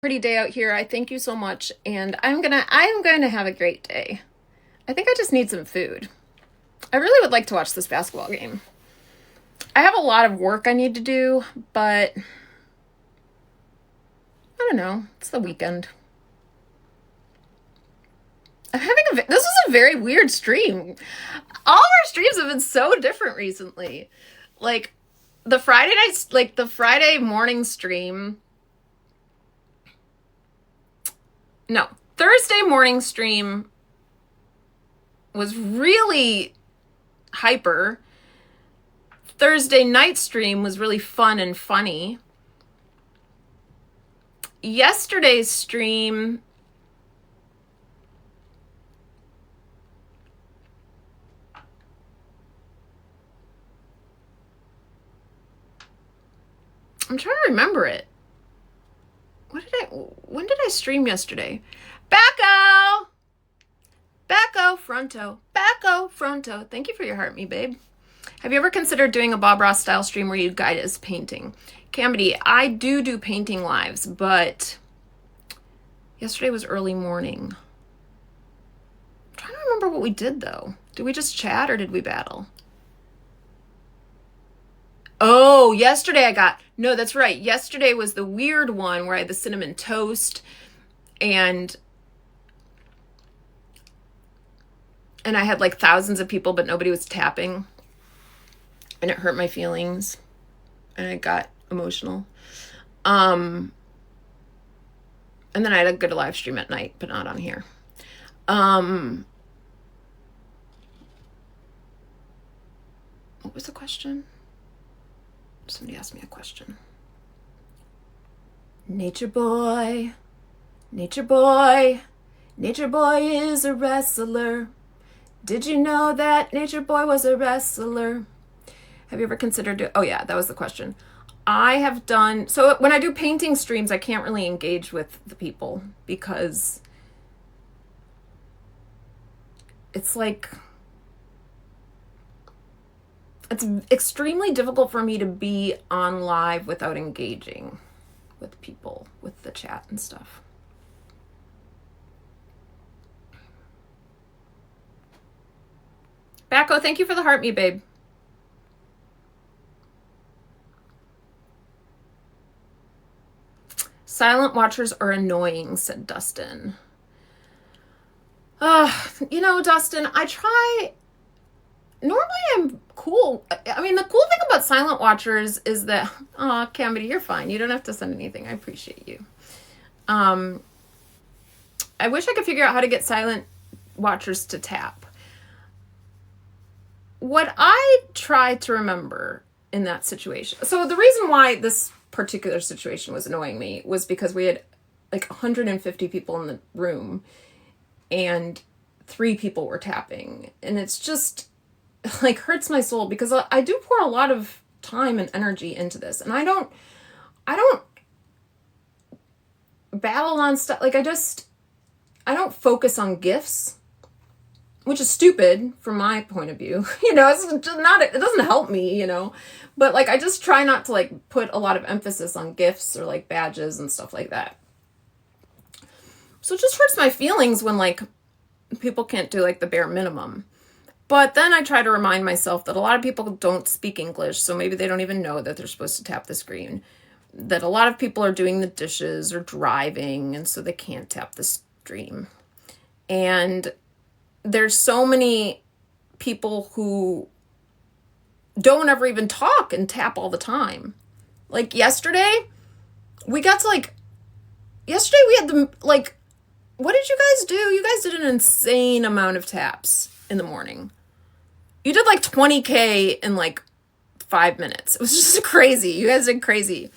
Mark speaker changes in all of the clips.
Speaker 1: Pretty day out here. I thank you so much, and I'm going to have a great day. I think I just need some food. I really would like to watch this basketball game. I have a lot of work I need to do, but I don't know. It's the weekend. This is a very weird stream. All of our streams have been so different recently. Like the Friday morning stream. No, Thursday morning stream was really hyper. Thursday night stream was really fun and funny. Yesterday's stream I'm trying to remember it. When did I stream yesterday? Backo! Backo Fronto. Thank you for your heart, me babe. Have you ever considered doing a Bob Ross style stream where you guide us painting? Camity, I do painting lives, but yesterday was early morning. I'm trying to remember what we did though. Did we just chat or did we battle? Oh, no, that's right. Yesterday was the weird one where I had the cinnamon toast and I had like thousands of people, but nobody was tapping. And it hurt my feelings. And I got emotional. And then I had a good live stream at night, but not on here. What was the question? Somebody asked me a question. Nature boy is a wrestler. Did you know that Nature Boy was a wrestler? Have you ever considered oh yeah, that was the question. I have done, so when I do painting streams, I can't really engage with the people because it's like, it's extremely difficult for me to be on live without engaging with people, with the chat and stuff. Backo, thank you for the heart, me babe. Silent watchers are annoying, said Dustin. Dustin, normally I'm cool. I mean, the cool thing about silent watchers is that, Camity, you're fine. You don't have to send anything. I appreciate you. I wish I could figure out how to get silent watchers to tap. What I try to remember in that situation, so the reason why this particular situation was annoying me was because we had like 150 people in the room and 3 people were tapping, and it's just like hurts my soul because I do pour a lot of time and energy into this, and I don't battle on stuff. Like I don't focus on gifts, which is stupid from my point of view. It's just not, it doesn't help me, but like, I just try not to like put a lot of emphasis on gifts or like badges and stuff like that. So it just hurts my feelings when like people can't do like the bare minimum. But then I try to remind myself that a lot of people don't speak English, so maybe they don't even know that they're supposed to tap the screen. That a lot of people are doing the dishes or driving, and so they can't tap the stream. And there's so many people who don't ever even talk and tap all the time. Like yesterday, we had what did you guys do? You guys did an insane amount of taps in the morning. You did like 20K in like 5 minutes. It was just crazy. You guys did crazy.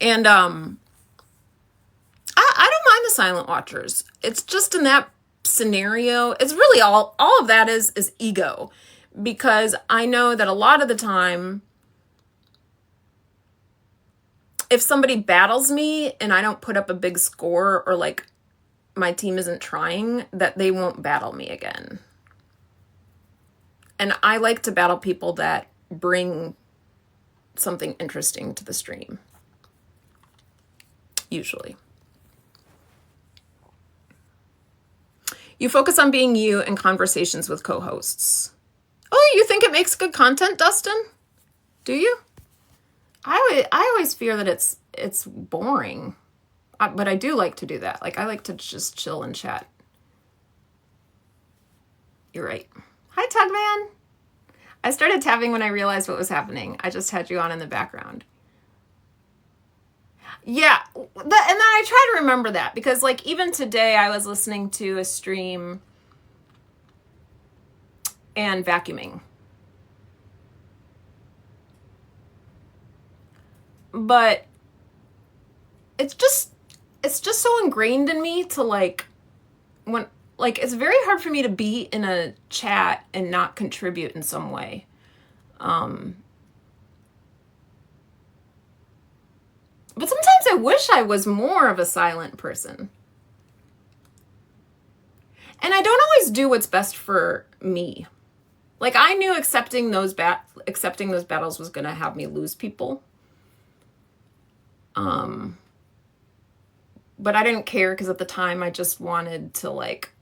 Speaker 1: And I don't mind the silent watchers. It's just in that scenario, it's really all of that is ego, because I know that a lot of the time if somebody battles me and I don't put up a big score, or like my team isn't trying, that they won't battle me again. And I like to battle people that bring something interesting to the stream, usually. You focus on being you in conversations with co-hosts. Oh, you think it makes good content, Dustin? Do you? I always fear that it's boring. But I do like to do that. Like, I like to just chill and chat. You're right. Hi, Tugman. I started tapping when I realized what was happening. I just had you on in the background. Yeah, and then I try to remember that because, like, even today I was listening to a stream and vacuuming. But it's just so ingrained in me to, like, when, like, it's very hard for me to be in a chat and not contribute in some way. But sometimes I wish I was more of a silent person. And I don't always do what's best for me. Like, I knew accepting those battles was going to have me lose people. But I didn't care because at the time I just wanted to, like,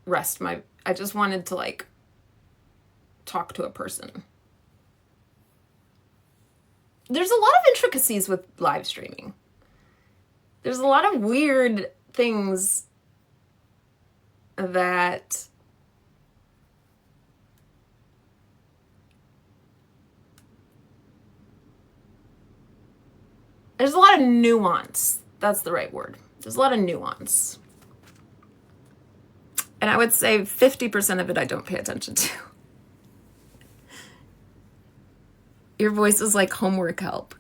Speaker 1: I just wanted to, like, talk to a person. There's a lot of intricacies with live streaming. There's a lot of weird things that there's a lot of nuance. That's the right word. There's a lot of nuance. And I would say 50% of it I don't pay attention to. Your voice is like homework help.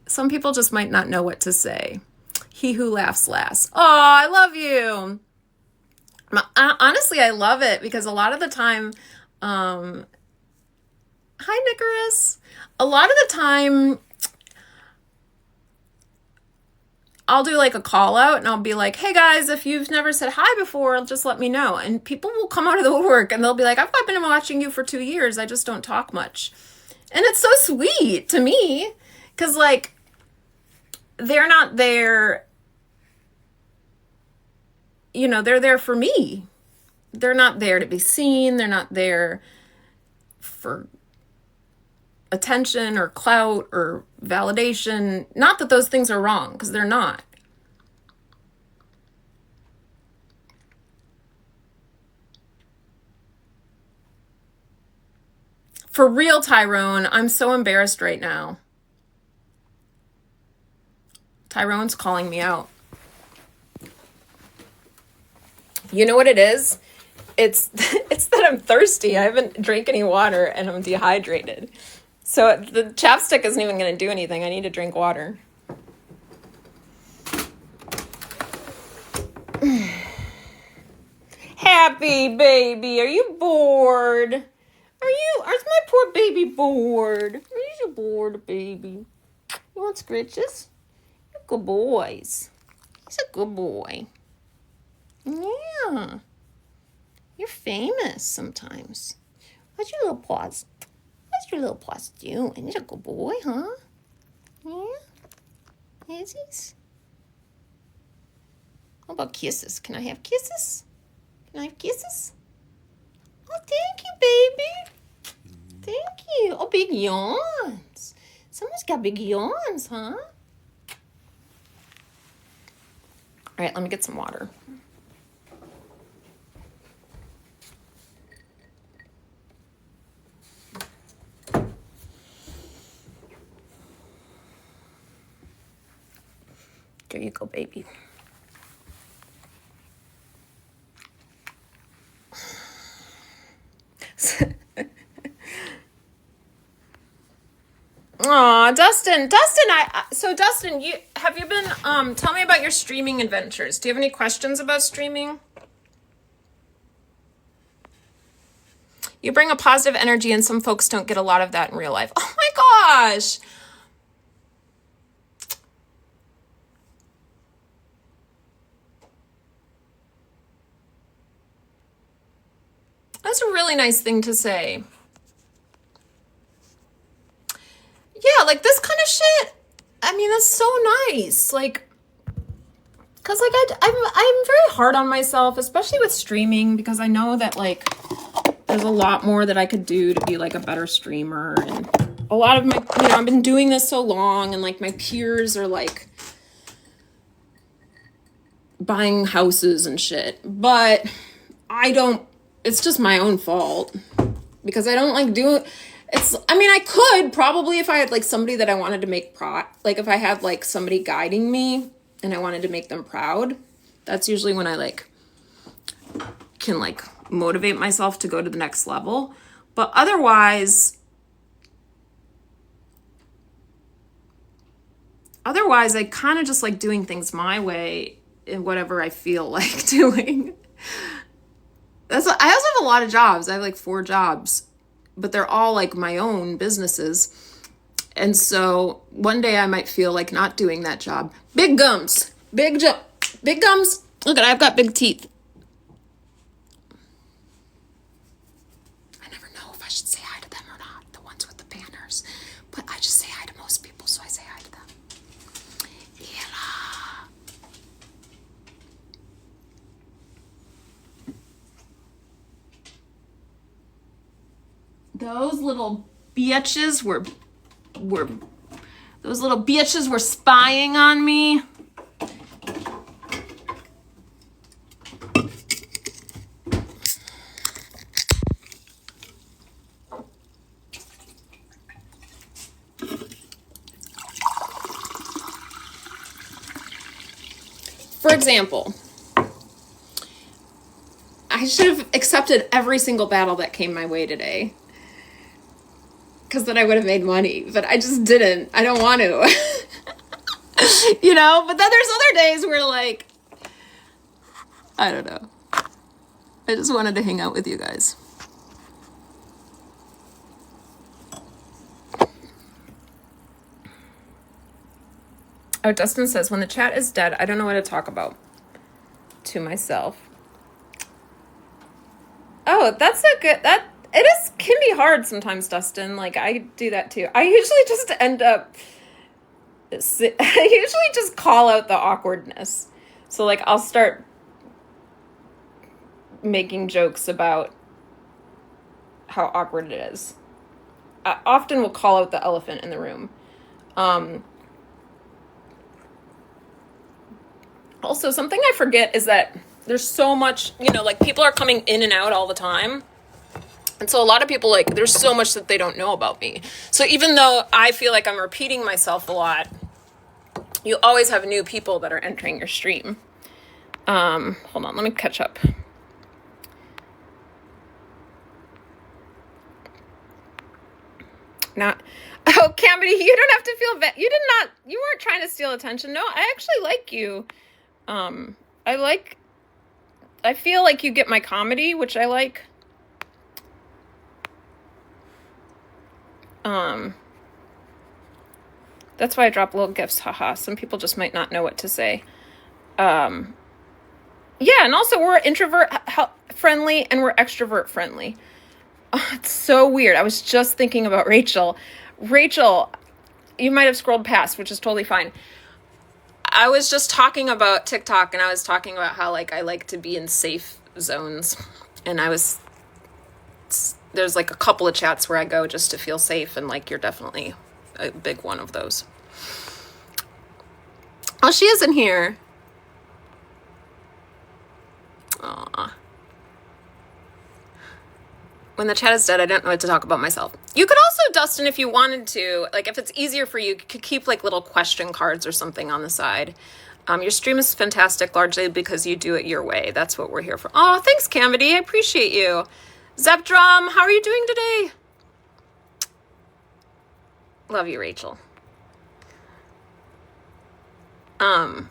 Speaker 1: Some people just might not know what to say. He who laughs last. Oh, I love you. Honestly, I love it because a lot of the time, hi, Nicorus. A lot of the time, I'll do like a call out and I'll be like, hey guys, if you've never said hi before, just let me know. And people will come out of the woodwork and they'll be like, I've been watching you for 2 years. I just don't talk much. And it's so sweet to me because, like, they're not there, you know, they're there for me. They're not there to be seen. They're not there for attention or clout or validation. Not that those things are wrong, because they're not. For real, Tyrone, I'm so embarrassed right now. Tyrone's calling me out. You know what it is? It's that I'm thirsty. I haven't drank any water and I'm dehydrated. So the chapstick isn't even going to do anything. I need to drink water. Happy baby, are you bored? Is my poor baby bored? Are you bored, baby? You want scritches? You're good boys. He's a good boy. Yeah. You're famous sometimes. What's your little paws doing? He's a good boy, huh? Yeah? Is he? How about kisses? Can I have kisses? Can I have kisses? Oh, thank you, baby. Thank you. Oh, big yawns. Someone's got big yawns, huh? All right, let me get some water. There you go, baby. Aw, Dustin, you have you been, tell me about your streaming adventures. Do you have any questions about streaming? You bring a positive energy and some folks don't get a lot of that in real life. Oh my gosh. That's a really nice thing to say. Yeah, like this kind of shit, I mean, that's so nice. Like, Cause like I'm very hard on myself, especially with streaming, because I know that like there's a lot more that I could do to be like a better streamer. And a lot of my, I've been doing this so long, and like my peers are like buying houses and shit, but it's just my own fault because I don't like do it. I could probably, if I had like somebody that I wanted to make like if I had like somebody guiding me and I wanted to make them proud, that's usually when I like can like motivate myself to go to the next level. But otherwise I kind of just like doing things my way in whatever I feel like doing. I also have a lot of jobs. I have like 4 jobs, but they're all like my own businesses. And so one day I might feel like not doing that job. Big gums. Big gums. Look at, I've got big teeth. I never know if I should say hi to them or not, the ones with the banners. But I just say hi to most people, so I say hi to them. Ela. Those little bitches were spying on me. For example, I should have accepted every single battle that came my way today, because then I would have made money, but I just didn't. I don't want to. But then there's other days where like, I don't know. I just wanted to hang out with you guys. Oh, Dustin says, when the chat is dead, I don't know what to talk about to myself. Oh, that's a good, can be hard sometimes, Dustin. Like, I do that too. I usually just call out the awkwardness. So, like, I'll start making jokes about how awkward it is. I often will call out the elephant in the room. Also, something I forget is that there's so much, like people are coming in and out all the time. And so a lot of people, like, there's so much that they don't know about me. So even though I feel like I'm repeating myself a lot, you always have new people that are entering your stream. Hold on, let me catch up. Camby, you don't have to feel bad. You weren't trying to steal attention. No, I actually like you. I feel like you get my comedy, which I like. That's why I drop little gifts. Haha. Some people just might not know what to say. Yeah. And also we're introvert friendly and we're extrovert friendly. Oh, it's so weird. I was just thinking about Rachel. Rachel, you might have scrolled past, which is totally fine. I was just talking about TikTok, and I was talking about how, like, I like to be in safe zones. And there's, like, a couple of chats where I go just to feel safe, and, like, you're definitely a big one of those. Oh, she isn't here. Aw. When the chat is dead, I don't know what to talk about myself. You could also, Dustin, if you wanted to, like, if it's easier for you could keep, like, little question cards or something on the side. Your stream is fantastic, largely because you do it your way. That's what we're here for. Oh, thanks, Camity. I appreciate you. Zepdrum, how are you doing today? Love you, Rachel. I'm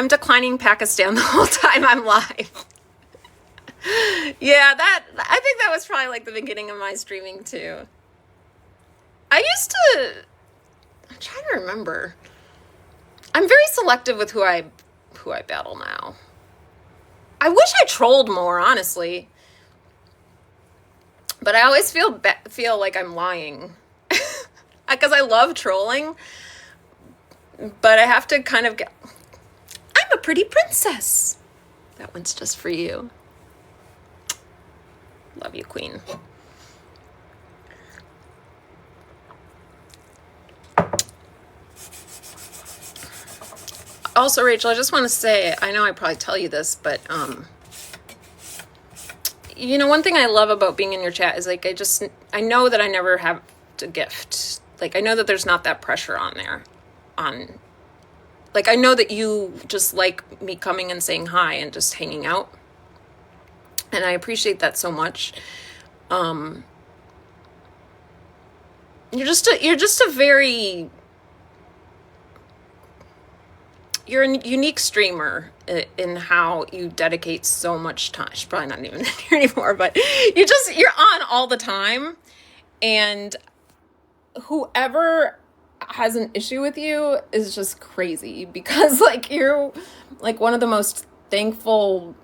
Speaker 1: declining Pakistan the whole time I'm live. Yeah, I think that was probably like the beginning of my streaming too. I'm trying to remember. I'm very selective with who I battle now. I wish I trolled more, honestly. But I always feel like I'm lying. Because I love trolling. But I have to kind of I'm a pretty princess. That one's just for you. Love you, queen. Also, Rachel, I just want to say, I know I probably tell you this, but, you know, one thing I love about being in your chat is like, I know that I never have to gift. Like, I know that there's not that pressure on there. Like, I know that you just like me coming and saying hi and just hanging out. And I appreciate that so much. You're a unique streamer in how you dedicate so much time. She's probably not even here anymore, but you're on all the time. And whoever has an issue with you is just crazy, because like you're like one of the most thankful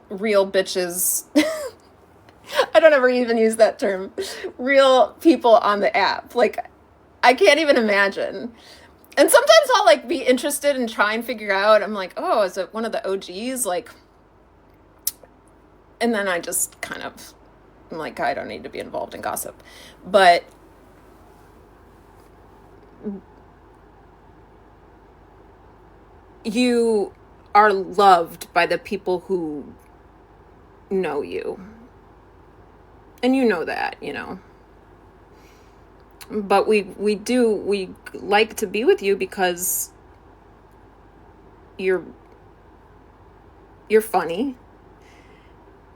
Speaker 1: real bitches. I don't ever even use that term. Real people on the app. Like, I can't even imagine. And sometimes I'll like be interested and try and figure out, I'm like, oh, is it one of the OGs? Like, and then I just kind of, I'm like, I don't need to be involved in gossip. But you are loved by the people who know you. And you know that, you know. But we like to be with you because you're funny.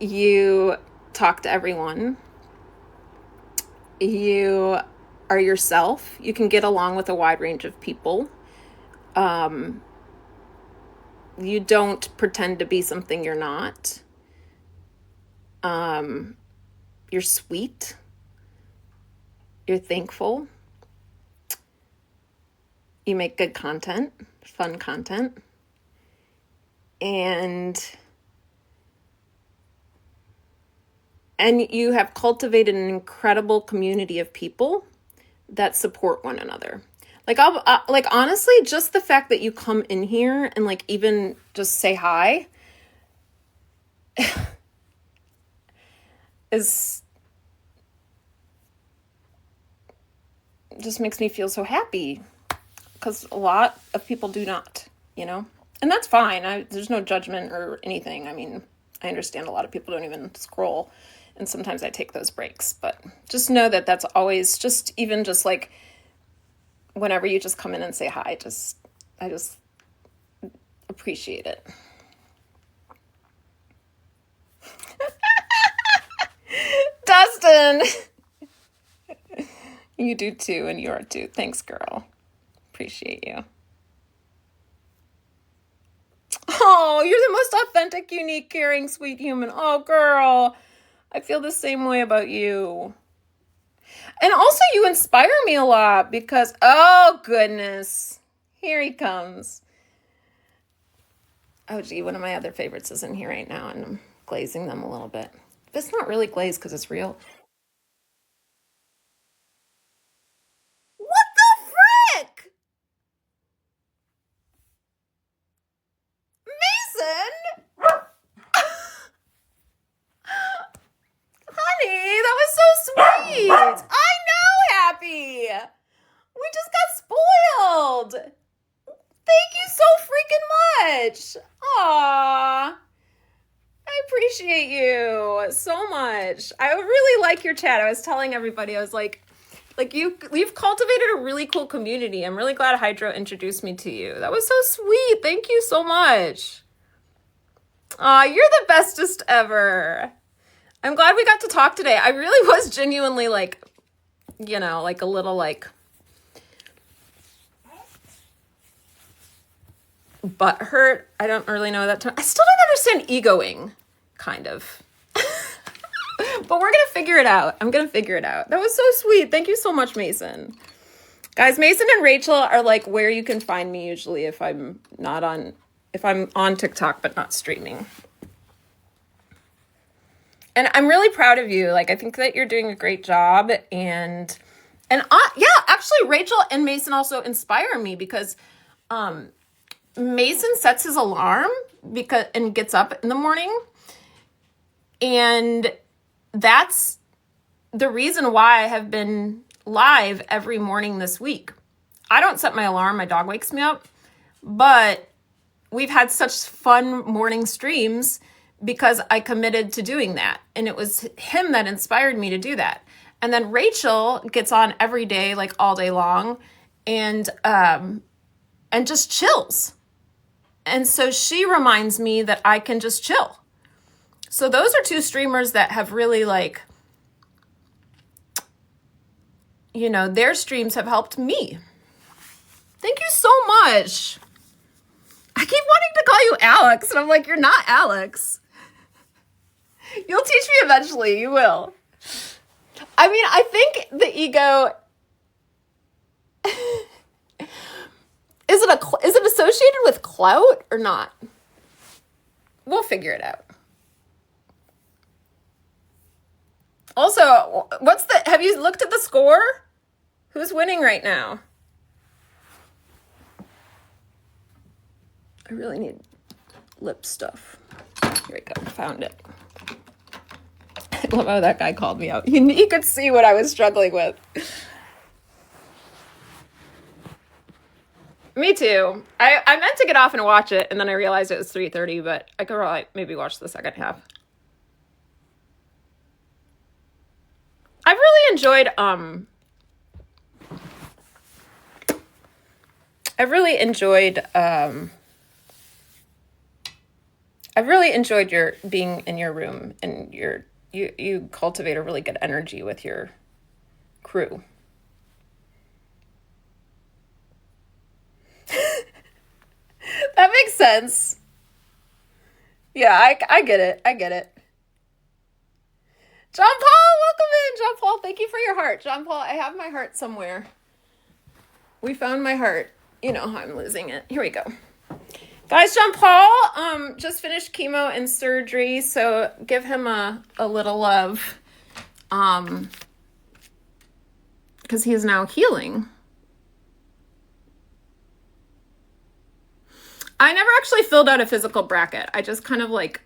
Speaker 1: You talk to everyone. You are yourself. You can get along with a wide range of people. You don't pretend to be something you're not. You're sweet. You're thankful. You make good content, fun content. And you have cultivated an incredible community of people that support one another. Like, like honestly, just the fact that you come in here and like even just say hi just makes me feel so happy, because a lot of people do not, you know, and that's fine. There's no judgment or anything. I mean, I understand a lot of people don't even scroll, and sometimes I take those breaks, but just know that that's always even just like whenever you just come in and say hi, I just appreciate it. Dustin! You do too, and you are too. Thanks, girl. Appreciate you. Oh, you're the most authentic, unique, caring, sweet human. Oh, girl. I feel the same way about you. And also, you inspire me a lot because, oh, goodness. Here he comes. Oh, gee, one of my other favorites is in here right now, and I'm glazing them a little bit. But it's not really glazed because it's real. What the frick? Mason? Honey, that was so sweet. I know, Happy. We just got spoiled. Thank you so freaking much. Aww. I appreciate you so much. I really like your chat. I was telling everybody, I was like you've cultivated a really cool community. I'm really glad Hydro introduced me to you. That was so sweet. Thank you so much. Aw, you're the bestest ever. I'm glad we got to talk today. I really was genuinely like, you know, like a little like butthurt. I don't really know that term. I still don't understand egoing, kind of. But we're going to figure it out. I'm going to figure it out. That was so sweet. Thank you so much, Mason. Guys, Mason and Rachel are like where you can find me usually if I'm on TikTok but not streaming. And I'm really proud of you. Like, I think that you're doing a great job. And yeah, actually, Rachel and Mason also inspire me because Mason sets his alarm and gets up in the morning. And that's the reason why I have been live every morning this week. I don't set my alarm. My dog wakes me up. But we've had such fun morning streams because I committed to doing that. And it was him that inspired me to do that. And then Rachel gets on every day, like all day long, and just chills. And so she reminds me that I can just chill. So those are two streamers that have really like, you know, their streams have helped me. Thank you so much. I keep wanting to call you Alex, and I'm like, you're not Alex. You'll teach me eventually. You will. I mean, I think the ego is it associated with clout or not? We'll figure it out. Also, have you looked at the score? Who's winning right now? I really need lip stuff. Here we go, found it. I love how that guy called me out. He could see what I was struggling with. Me too. I meant to get off and watch it, and then I realized it was 3:30, but I could probably maybe watch the second half. I've really enjoyed your being in your room, and you cultivate a really good energy with your crew. That makes sense. Yeah, I get it. I get it. John Paul, welcome in. John Paul, thank you for your heart. John Paul, I have my heart somewhere. We found my heart. You know how I'm losing it. Here we go. Guys, John Paul just finished chemo and surgery, so give him a little love. Because he is now healing. I never actually filled out a physical bracket. I just kind of like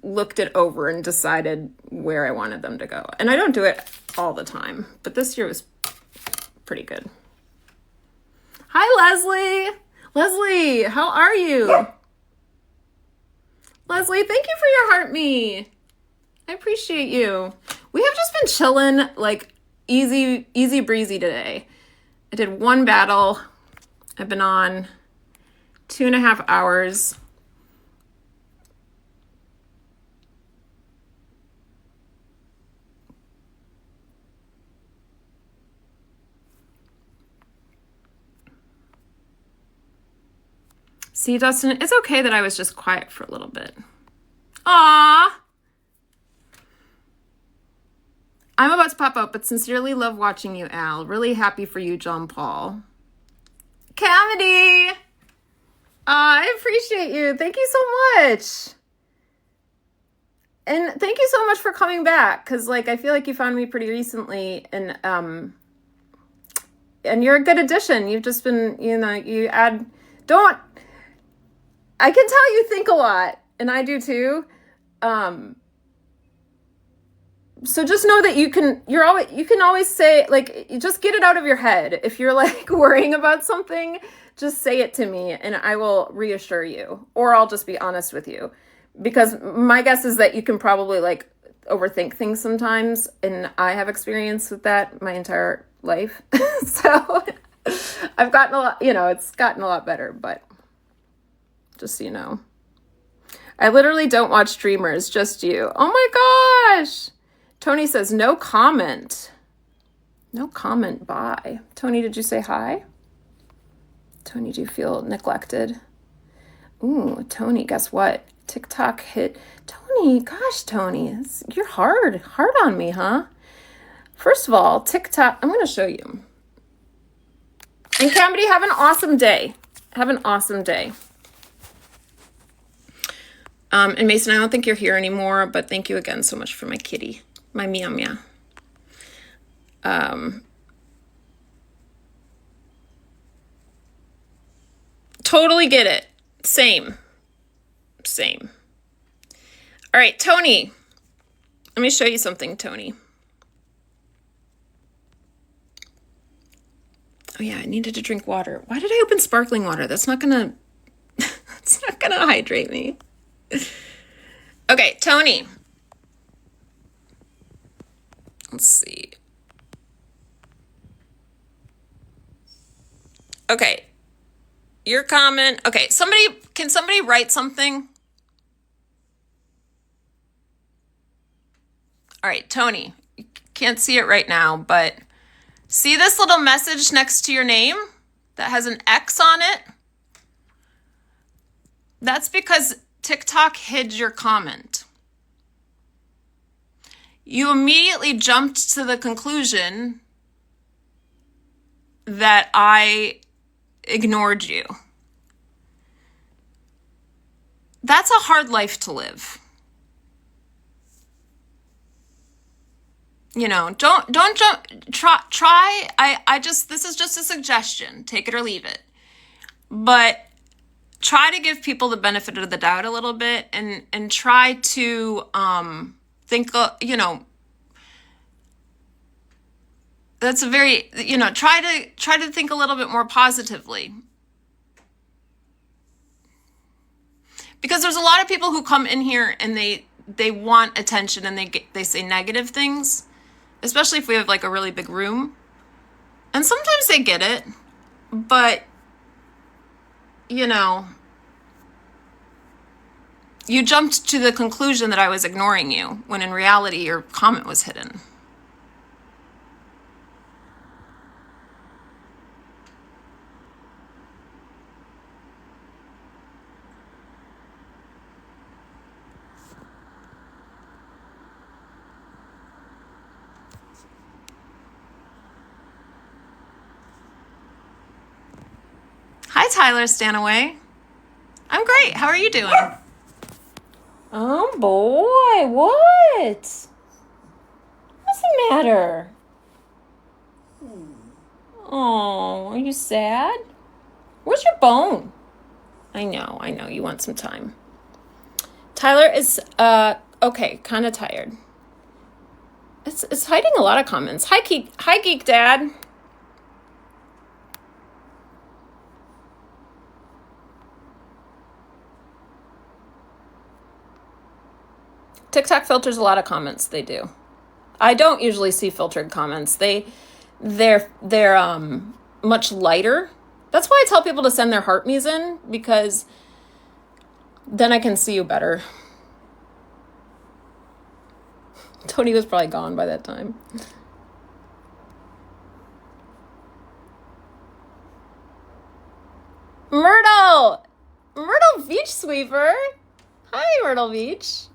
Speaker 1: looked it over and decided where I wanted them to go. And I don't do it all the time, but this year was pretty good. Hi, Leslie. Leslie, how are you? Leslie, thank you for your heart me. I appreciate you. We have just been chilling, like easy breezy today. I did one battle. I've been on 2.5 hours. See, Dustin, it's okay that I was just quiet for a little bit. Aww. I'm about to pop out, but sincerely love watching you, Al. Really happy for you, John Paul. Camedy! I appreciate you. Thank you so much. And thank you so much for coming back, because like I feel like you found me pretty recently, and you're a good addition. You've just been, I can tell you think a lot, and I do too. So just know that you can always say, like, you just get it out of your head. If you're like worrying about something, just say it to me and I will reassure you, or I'll just be honest with you, because my guess is that you can probably like overthink things sometimes. And I have experience with that my entire life. So I've gotten a lot, it's gotten a lot better, but just so you know, I literally don't watch streamers, just you. Oh my gosh. Tony says, no comment. No comment, bye. Tony, did you say hi? Tony, do you feel neglected? Ooh, Tony, guess what? TikTok hit. Tony, gosh, Tony, you're hard on me, huh? First of all, TikTok, I'm going to show you. And Camedy, have an awesome day. Have an awesome day. And Mason, I don't think you're here anymore, but thank you again so much for my kitty. My meow meow. Totally get it. Same. All right, Tony. Let me show you something, Tony. Oh yeah, I needed to drink water. Why did I open sparkling water? That's not gonna hydrate me. Okay, Tony. Let's see. Okay. Your comment. Okay, can somebody write something? All right, Tony. You can't see it right now, but see this little message next to your name that has an X on it? That's because TikTok hid your comment. You immediately jumped to the conclusion that I ignored you. That's a hard life to live. You know, don't jump, try, this is just a suggestion, take it or leave it. But try to give people the benefit of the doubt a little bit and try to think, you know, that's a very, you know, try to think a little bit more positively. Because there's a lot of people who come in here and they want attention and they say negative things, especially if we have like a really big room. And sometimes they get it, but you know, you jumped to the conclusion that I was ignoring you when in reality your comment was hidden. Hi, Tyler Stanaway. I'm great. How are you doing? Oh, boy. What? What's the matter? Oh, are you sad? Where's your bone? I know. You want some time. Tyler is, okay, kind of tired. It's hiding a lot of comments. Hi, Geek Dad. TikTok filters a lot of comments. They do. I don't usually see filtered comments. They're much lighter. That's why I tell people to send their heart me's in, because then I can see you better. Tony was probably gone by that time. Myrtle Beach Sweeper. Hi, Myrtle Beach.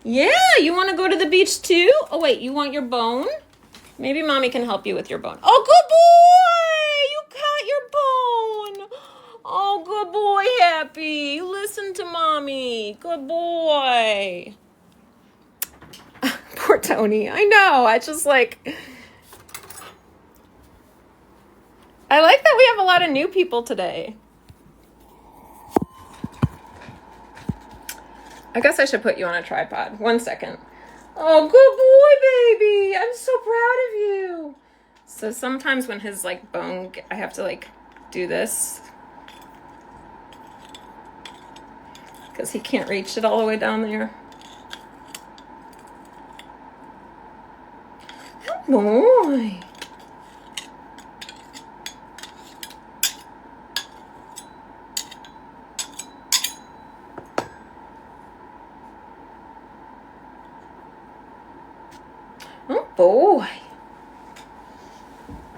Speaker 1: Yeah, you want to go to the beach too? Oh, wait, you want your bone? Maybe mommy can help you with your bone. Oh, good boy! You got your bone. Oh, good boy, Happy. Listen to mommy. Good boy. Poor Tony. I know. I just like... I like that we have a lot of new people today. I guess I should put you on a tripod. 1 second. Oh, good boy, baby. I'm so proud of you. So sometimes when his like bone, I have to like do this because he can't reach it all the way down there. Good boy. Oh boy.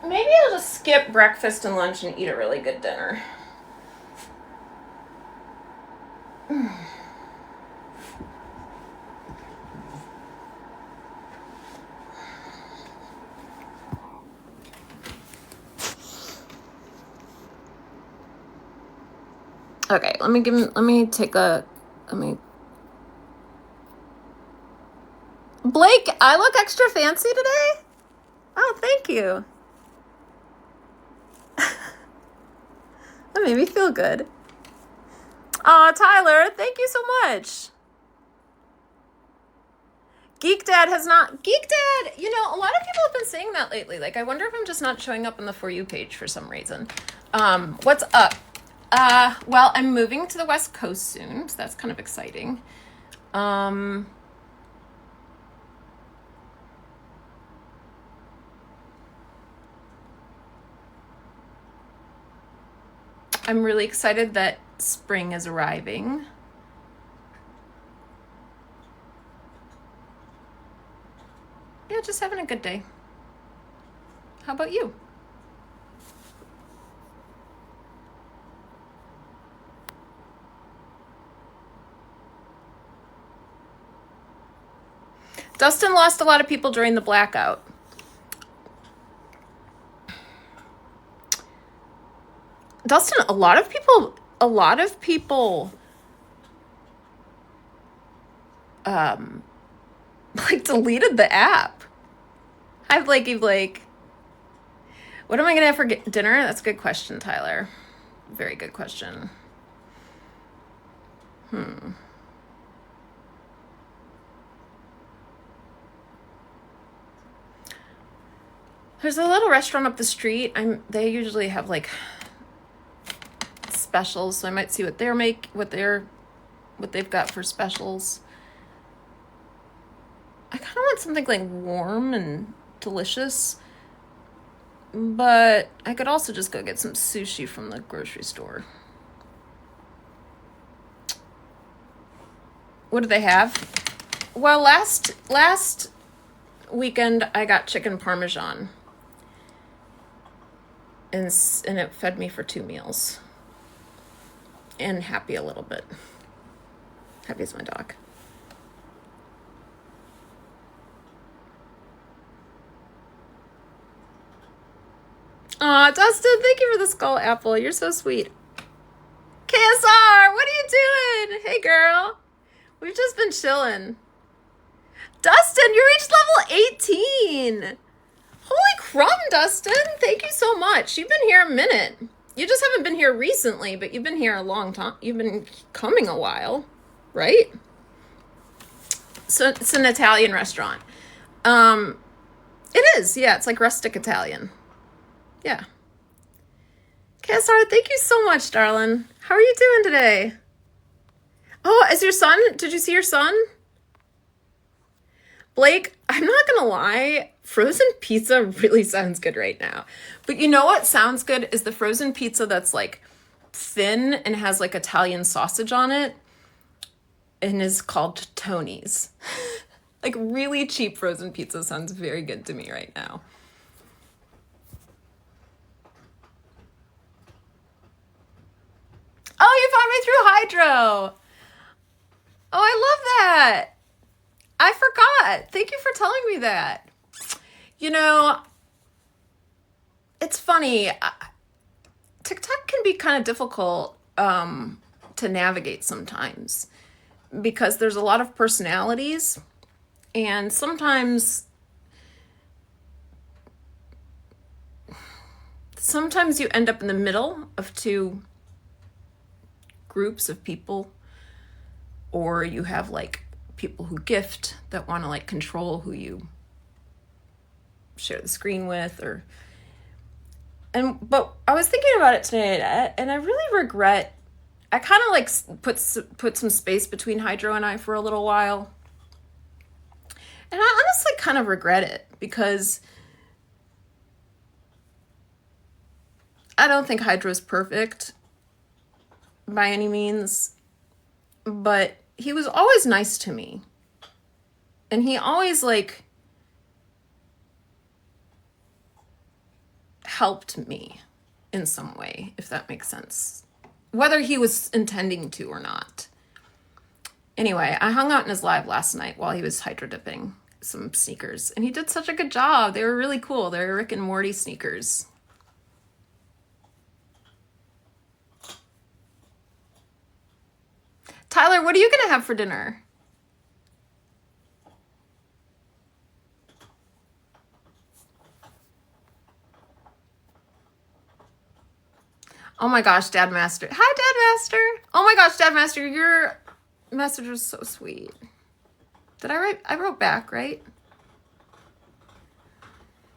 Speaker 1: Maybe I'll just skip breakfast and lunch and eat a really good dinner. Okay, let me Blake, I look extra fancy today? Oh, thank you. made me feel good. Aw, Tyler, thank you so much. Geek Dad, a lot of people have been saying that lately. Like, I wonder if I'm just not showing up on the For You page for some reason. What's up? Well, I'm moving to the West Coast soon, so that's kind of exciting. I'm really excited that spring is arriving. Yeah, just having a good day. How about you? Dustin lost a lot of people during the blackout. Dustin, a lot of people like deleted the app. I've like, what am I gonna have for dinner? That's a good question, Tyler. Very good question. There's a little restaurant up the street. They usually have like specials, so I might see what they've got for specials. I kind of want something like warm and delicious, but I could also just go get some sushi from the grocery store. What do they have? Well, last weekend I got chicken parmesan, and it fed me for 2 meals. And Happy a little bit. Happy is my dog. Aw, Dustin, thank you for the skull apple. You're so sweet. KSR, what are you doing? Hey, girl. We've just been chilling. Dustin, you reached level 18. Holy crumb, Dustin. Thank you so much. You've been here a minute. You just haven't been here recently, but you've been here a long time. You've been coming a while, right? So it's an Italian restaurant. It is, yeah. It's like rustic Italian. Yeah. KSR, thank you so much, darling. How are you doing today? Oh, is your son? Did you see your son? Blake, I'm not gonna lie, frozen pizza really sounds good right now. But you know what sounds good is the frozen pizza that's like thin and has like Italian sausage on it and is called Tony's. Like really cheap frozen pizza sounds very good to me right now. Oh, you found me through Hydro. Oh, I love that. I forgot. Thank you for telling me that. You know, it's funny. TikTok can be kind of difficult to navigate sometimes because there's a lot of personalities, and sometimes you end up in the middle of two groups of people, or you have like people who gift that want to like control who you share the screen with, but I was thinking about it today, and I really regret, I kind of like put some space between Hydro and I for a little while, and I honestly kind of regret it because I don't think Hydro's perfect by any means, but he was always nice to me. And he always like helped me in some way, if that makes sense. Whether he was intending to or not. Anyway, I hung out in his live last night while he was hydro dipping some sneakers. And he did such a good job. They were really cool. They were Rick and Morty sneakers. Tyler, what are you going to have for dinner? Oh my gosh, Dad Master. Hi, Dad Master. Oh my gosh, Dad Master, your message was so sweet. Did I write? I wrote back, right?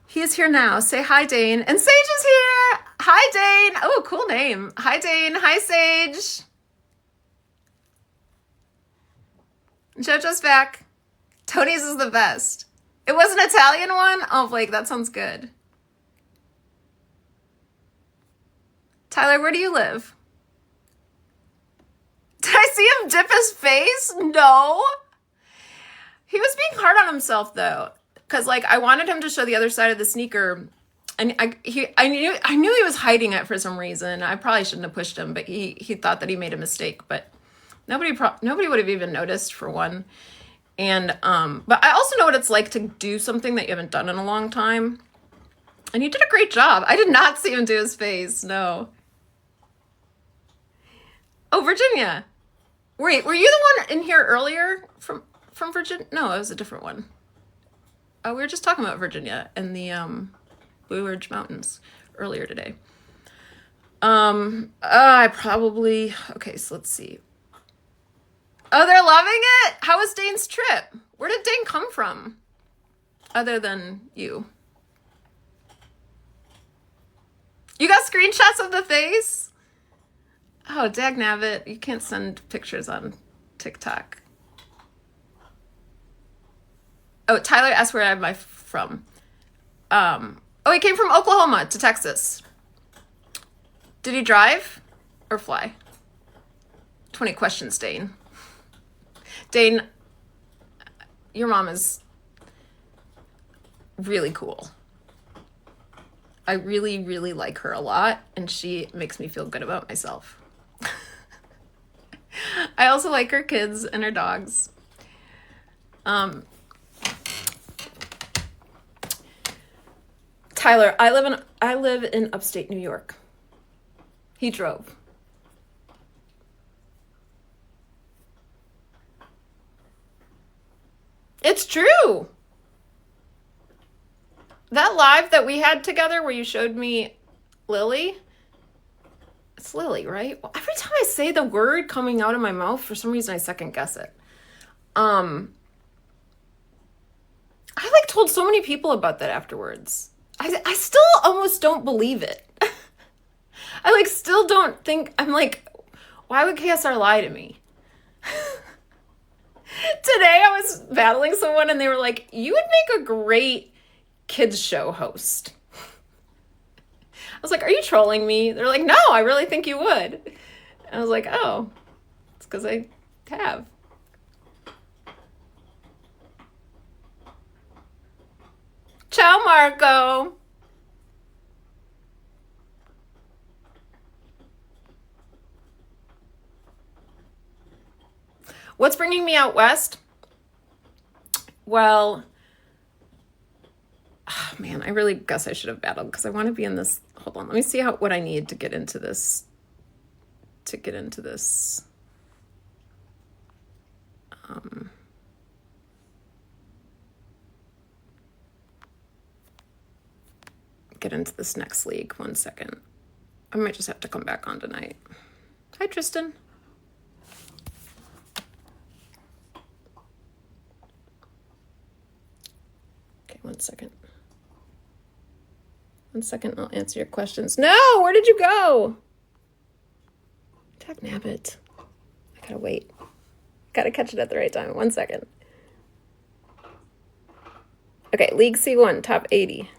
Speaker 1: He is here now. Say hi, Dane. And Sage is here. Hi, Dane. Oh, cool name. Hi, Dane. Hi, Sage. JoJo's back. Tony's is the best. It was an Italian one? Oh, Blake, that sounds good. Tyler, where do you live? Did I see him dip his face? No. He was being hard on himself, though. Because, like, I wanted him to show the other side of the sneaker. And I knew he was hiding it for some reason. I probably shouldn't have pushed him, but he thought that he made a mistake. But nobody would have even noticed, for one. And but I also know what it's like to do something that you haven't done in a long time. And he did a great job. I did not see him do his face. No. Oh, Virginia. Wait, were you the one in here earlier from Virginia? No, it was a different one. Oh, we were just talking about Virginia and the Blue Ridge Mountains earlier today. I probably, okay, so let's see. Oh, they're loving it? How was Dane's trip? Where did Dane come from? Other than you. You got screenshots of the face? Oh, dagnabbit, you can't send pictures on TikTok. Oh, Tyler asked where am I from. Oh, he came from Oklahoma to Texas. Did he drive or fly? 20 questions, Dane. Dane, your mom is really cool. I really, really like her a lot, and she makes me feel good about myself. I also like her kids and her dogs. Tyler, I live in upstate New York. He drove. It's true. That live that we had together where you showed me Lily, it's Lily, right? Well, every time I say the word coming out of my mouth, for some reason I second guess it. I like told so many people about that afterwards. I still almost don't believe it. I like still don't think, I'm like, why would KSR lie to me? Today I was battling someone and they were like, you would make a great kids show host. I was like, are you trolling me? They're like, no, I really think you would. And I was like, oh, it's because I have. Ciao, Marco. What's bringing me out west? Well, oh man, I really guess I should have battled because I want to be in this. Hold on, let me see what I need to get into this. Get into this next league. 1 second. I might just have to come back on tonight. Hi, Tristan. Okay, 1 second. 1 second, I'll answer your questions. No, where did you go? Dagnabbit. I gotta wait. Gotta catch it at the right time. 1 second. Okay, League C1, top 80.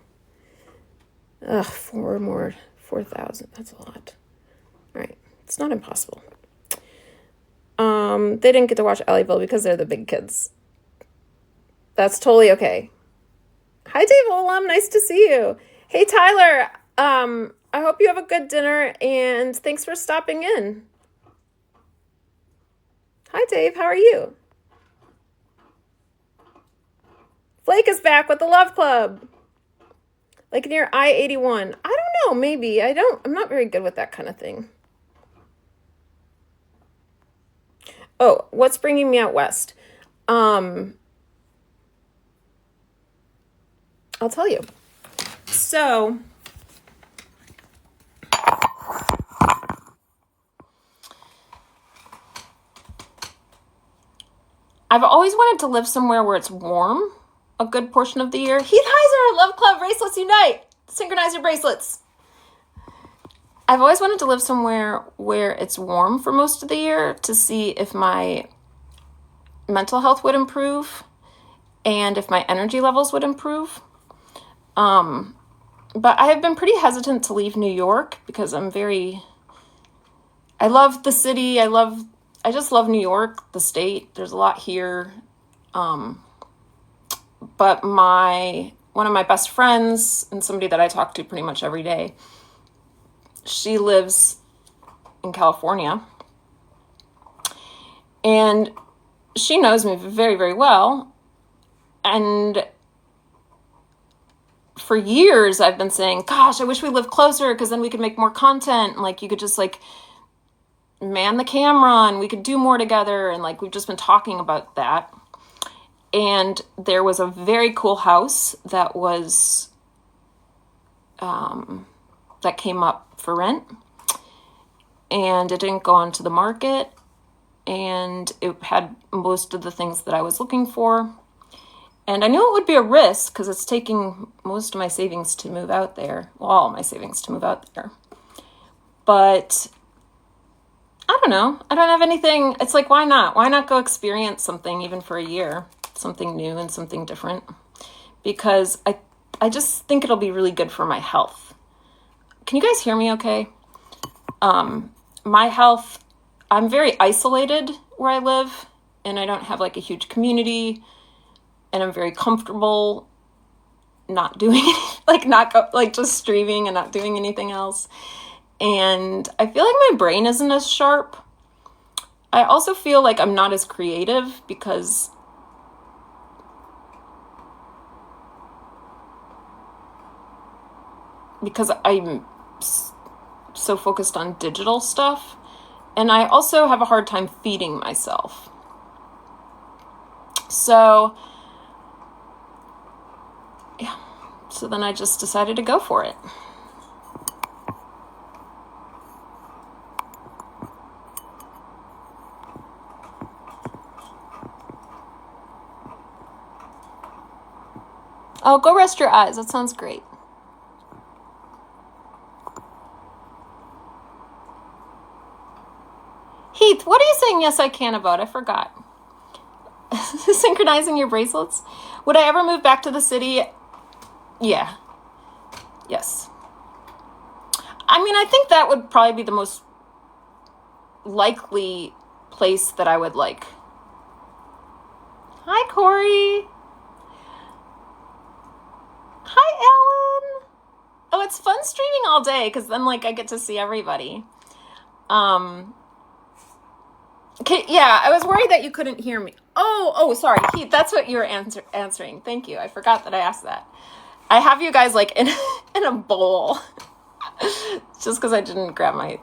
Speaker 1: Ugh, 4,000. That's a lot. All right, it's not impossible. They didn't get to watch Alleyville because they're the big kids. That's totally okay. Hi, Dave Olam. Nice to see you. Hey, Tyler. I hope you have a good dinner, and thanks for stopping in. Hi, Dave. How are you? Flake is back with the Love Club. Like near I-81. I don't know, maybe. I'm not very good with that kind of thing. Oh, what's bringing me out west? I'll tell you. So, I've always wanted to live somewhere where it's warm a good portion of the year. Heath Heiser, Love Club, Bracelets Unite. Synchronize your bracelets. I've always wanted to live somewhere where it's warm for most of the year to see if my mental health would improve and if my energy levels would improve. But I have been pretty hesitant to leave New York because I love the city. I just love New York, the state. There's a lot here. But one of my best friends and somebody that I talk to pretty much every day, she lives in California. And she knows me very, very well. And for years I've been saying, gosh, I wish we lived closer because then we could make more content. And like, you could just like man the camera and we could do more together. And like, we've just been talking about that. And there was a very cool house that was, that came up for rent, and it didn't go onto the market, and it had most of the things that I was looking for. And I knew it would be a risk because it's taking most of my savings to move out there. Well, all my savings to move out there. But I don't know. I don't have anything. It's like, why not? Why not go experience something even for a year? Something new and something different. Because I just think it'll be really good for my health. Can you guys hear me okay? My health, I'm very isolated where I live, and I don't have like a huge community, and I'm very comfortable not doing just streaming and not doing anything else. And I feel like my brain isn't as sharp. I also feel like I'm not as creative because I'm so focused on digital stuff. And I also have a hard time feeding myself. So, yeah. So then I just decided to go for it. Oh, go rest your eyes. That sounds great. Heath, what are you saying yes I can about? I forgot. Synchronizing your bracelets? Would I ever move back to the city? Yeah. Yes. I mean, I think that would probably be the most likely place that I would like. Hi, Corey. Hi, Ellen. Oh, it's fun streaming all day because then like I get to see everybody. Okay, yeah, I was worried that you couldn't hear me. Oh, sorry. Heath, that's what you were answering. Thank you. I forgot that I asked that. I have you guys like in a bowl. Just because I didn't grab my...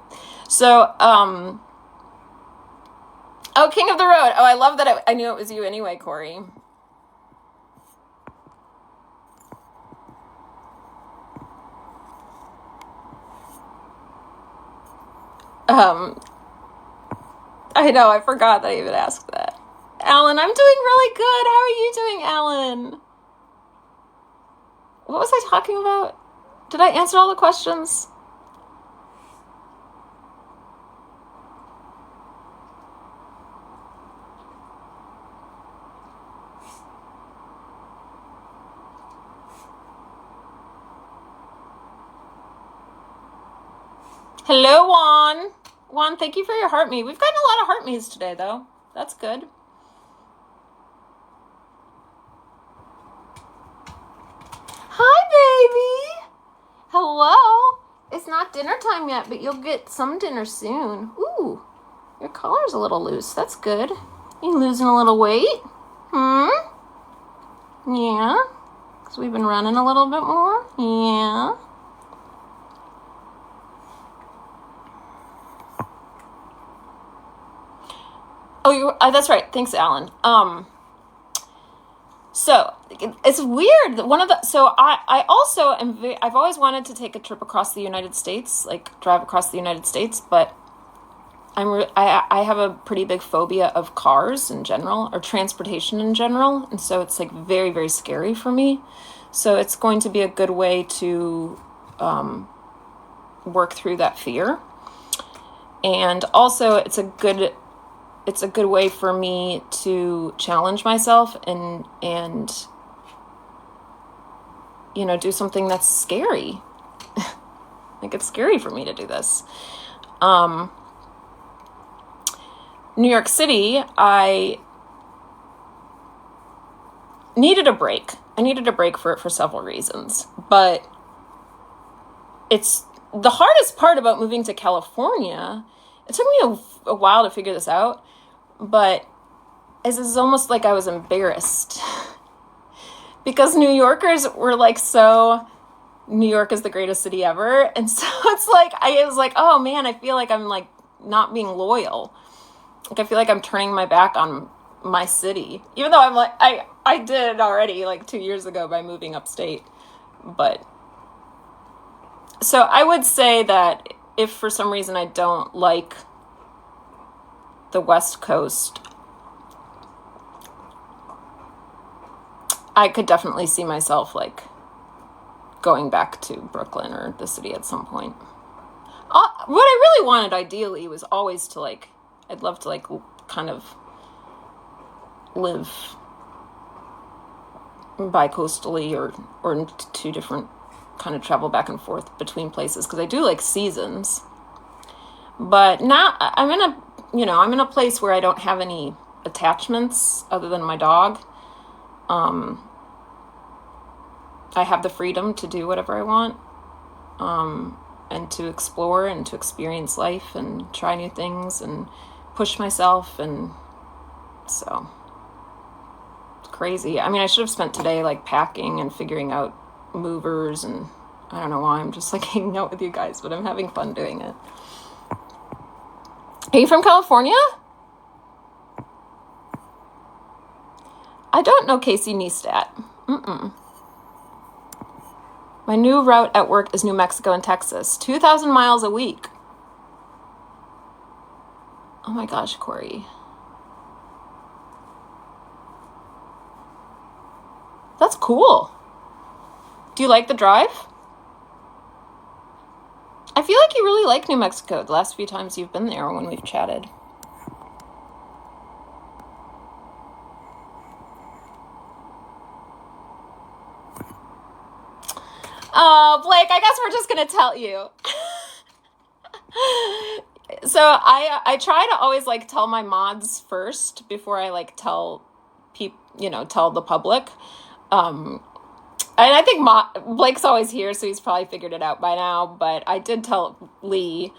Speaker 1: So, oh, King of the Road. Oh, I love that I knew it was you anyway, Corey. I know, I forgot that I even asked that. Alan, I'm doing really good. How are you doing, Alan? What was I talking about? Did I answer all the questions? Hello, Juan. Juan, thank you for your heart me. We've gotten a lot of heart me's today, though. That's good. Hi, baby. Hello. It's not dinner time yet, but you'll get some dinner soon. Ooh, your collar's a little loose. That's good. You losing a little weight? Yeah. Because we've been running a little bit more? Yeah. Oh, that's right. Thanks, Alan. So it's weird. I also I've always wanted to take a trip across the United States, like drive across the United States, but I have a pretty big phobia of cars in general, or transportation in general, and so it's like very, very scary for me. So it's going to be a good way to work through that fear. And also it's a good way for me to challenge myself and do something that's scary. Like, it's scary for me to do this. New York City, I needed a break. I needed a break for several reasons. But it's the hardest part about moving to California. It took me a while to figure this out, but it's almost like I was embarrassed because New Yorkers were like, so New York is the greatest city ever. And so it's like, I was like, oh man, I feel like I'm like not being loyal. Like, I feel like I'm turning my back on my city, even though I'm like, I did already like 2 years ago by moving upstate. But so I would say that if for some reason I don't like the West Coast, I could definitely see myself like going back to Brooklyn or the city at some point. What I really wanted ideally was always to like, I'd love to like kind of live bi-coastally or in two different kind of travel back and forth between places, because I do like seasons. But now I'm in a place where I don't have any attachments other than my dog. I have the freedom to do whatever I want, and to explore and to experience life and try new things and push myself. And so it's crazy. I mean, I should have spent today like packing and figuring out movers, and I don't know why I'm just like hanging out with you guys, but I'm having fun doing it. Are you from California? I don't know Casey Neistat. My new route at work is New Mexico and Texas. 2,000 miles a week. Oh my gosh, Corey. That's cool. Do you like the drive? I feel like you really like New Mexico the last few times you've been there when we've chatted. Oh, Blake, I guess we're just going to tell you. So I try to always like tell my mods first before I like tell tell the public. And I think Blake's always here, so he's probably figured it out by now. But I did tell Lee,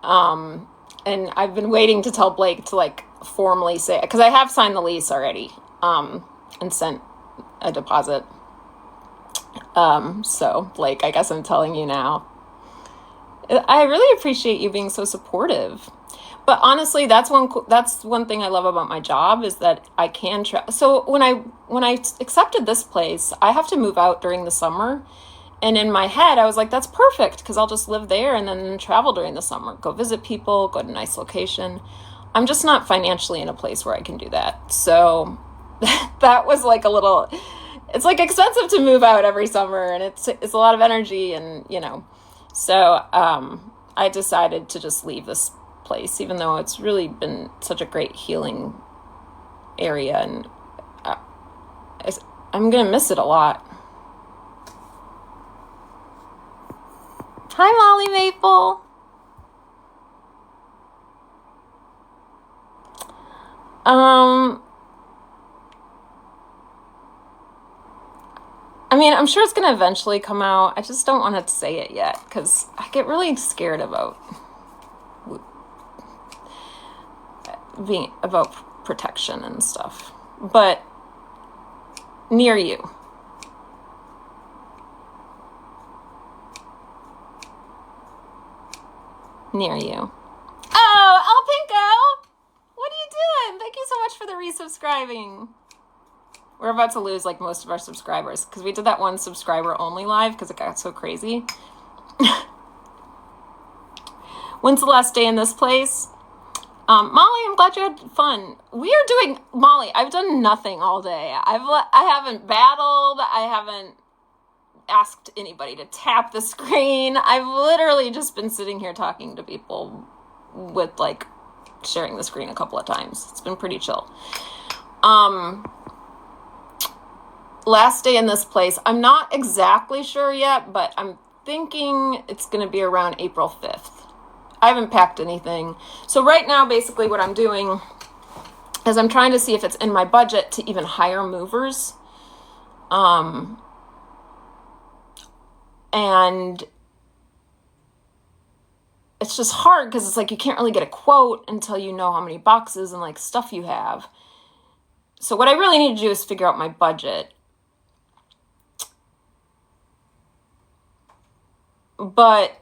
Speaker 1: and I've been waiting to tell Blake to like formally say, because I have signed the lease already, and sent a deposit. So Blake, I guess I'm telling you now. I really appreciate you being so supportive. But honestly, that's one thing I love about my job is that I can so when I accepted this place, I have to move out during the summer. And in my head, I was like, that's perfect, because I'll just live there and then travel during the summer, go visit people, go to a nice location. I'm just not financially in a place where I can do that. So that was like it's like expensive to move out every summer, and it's a lot of energy, and so I decided to just leave this place, even though it's really been such a great healing area, and I'm gonna miss it a lot. Hi, Molly Maple. I mean, I'm sure it's going to eventually come out. I just don't want to say it yet, because I get really scared about protection and stuff. But near you. Near you. Oh, El Pinko! What are you doing? Thank you so much for the resubscribing. We're about to lose like most of our subscribers because we did that one subscriber only live because it got so crazy. When's the last day in this place? Molly, I'm glad you had fun. We are doing, Molly, I've done nothing all day. I haven't battled. I haven't asked anybody to tap the screen. I've literally just been sitting here talking to people with like sharing the screen a couple of times. It's been pretty chill. Last day in this place, I'm not exactly sure yet, but I'm thinking it's going to be around April 5th. I haven't packed anything. So right now, basically what I'm doing is I'm trying to see if it's in my budget to even hire movers. And it's just hard because it's like you can't really get a quote until you know how many boxes and like stuff you have. So what I really need to do is figure out my budget. But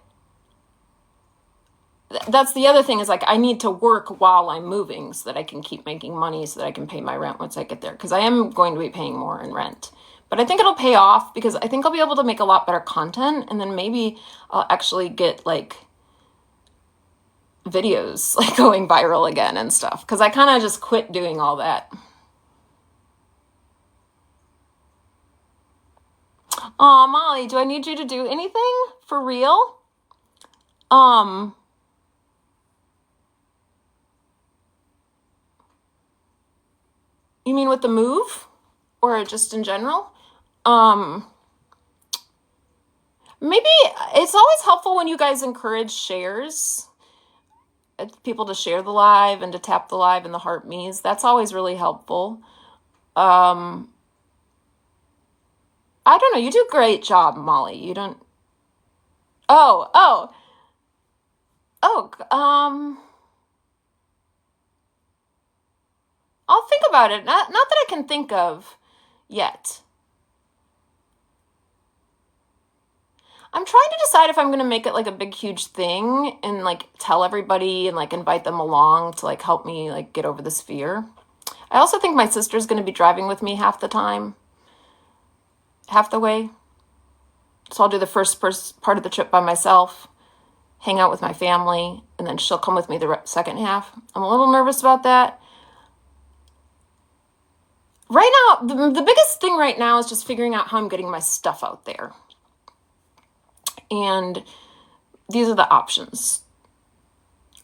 Speaker 1: that's the other thing is like I need to work while I'm moving so that I can keep making money so that I can pay my rent once I get there, because I am going to be paying more in rent. But I think it'll pay off because I think I'll be able to make a lot better content, and then maybe I'll actually get like videos like going viral again and stuff, because I kind of just quit doing all that. Oh, Molly, do I need you to do anything for real? You mean with the move or just in general? Maybe it's always helpful when you guys encourage shares, people to share the live and to tap the live and the heart me's. That's always really helpful. I don't know. You do a great job, Molly. You don't. Oh. I'll think about it. Not that I can think of yet. I'm trying to decide if I'm going to make it like a big, huge thing and like tell everybody and like invite them along to like help me like get over this fear. I also think my sister's going to be driving with me half the way. So I'll do the first part of the trip by myself, hang out with my family, and then she'll come with me the second half. I'm a little nervous about that. Right now, the biggest thing right now is just figuring out how I'm getting my stuff out there. And these are the options.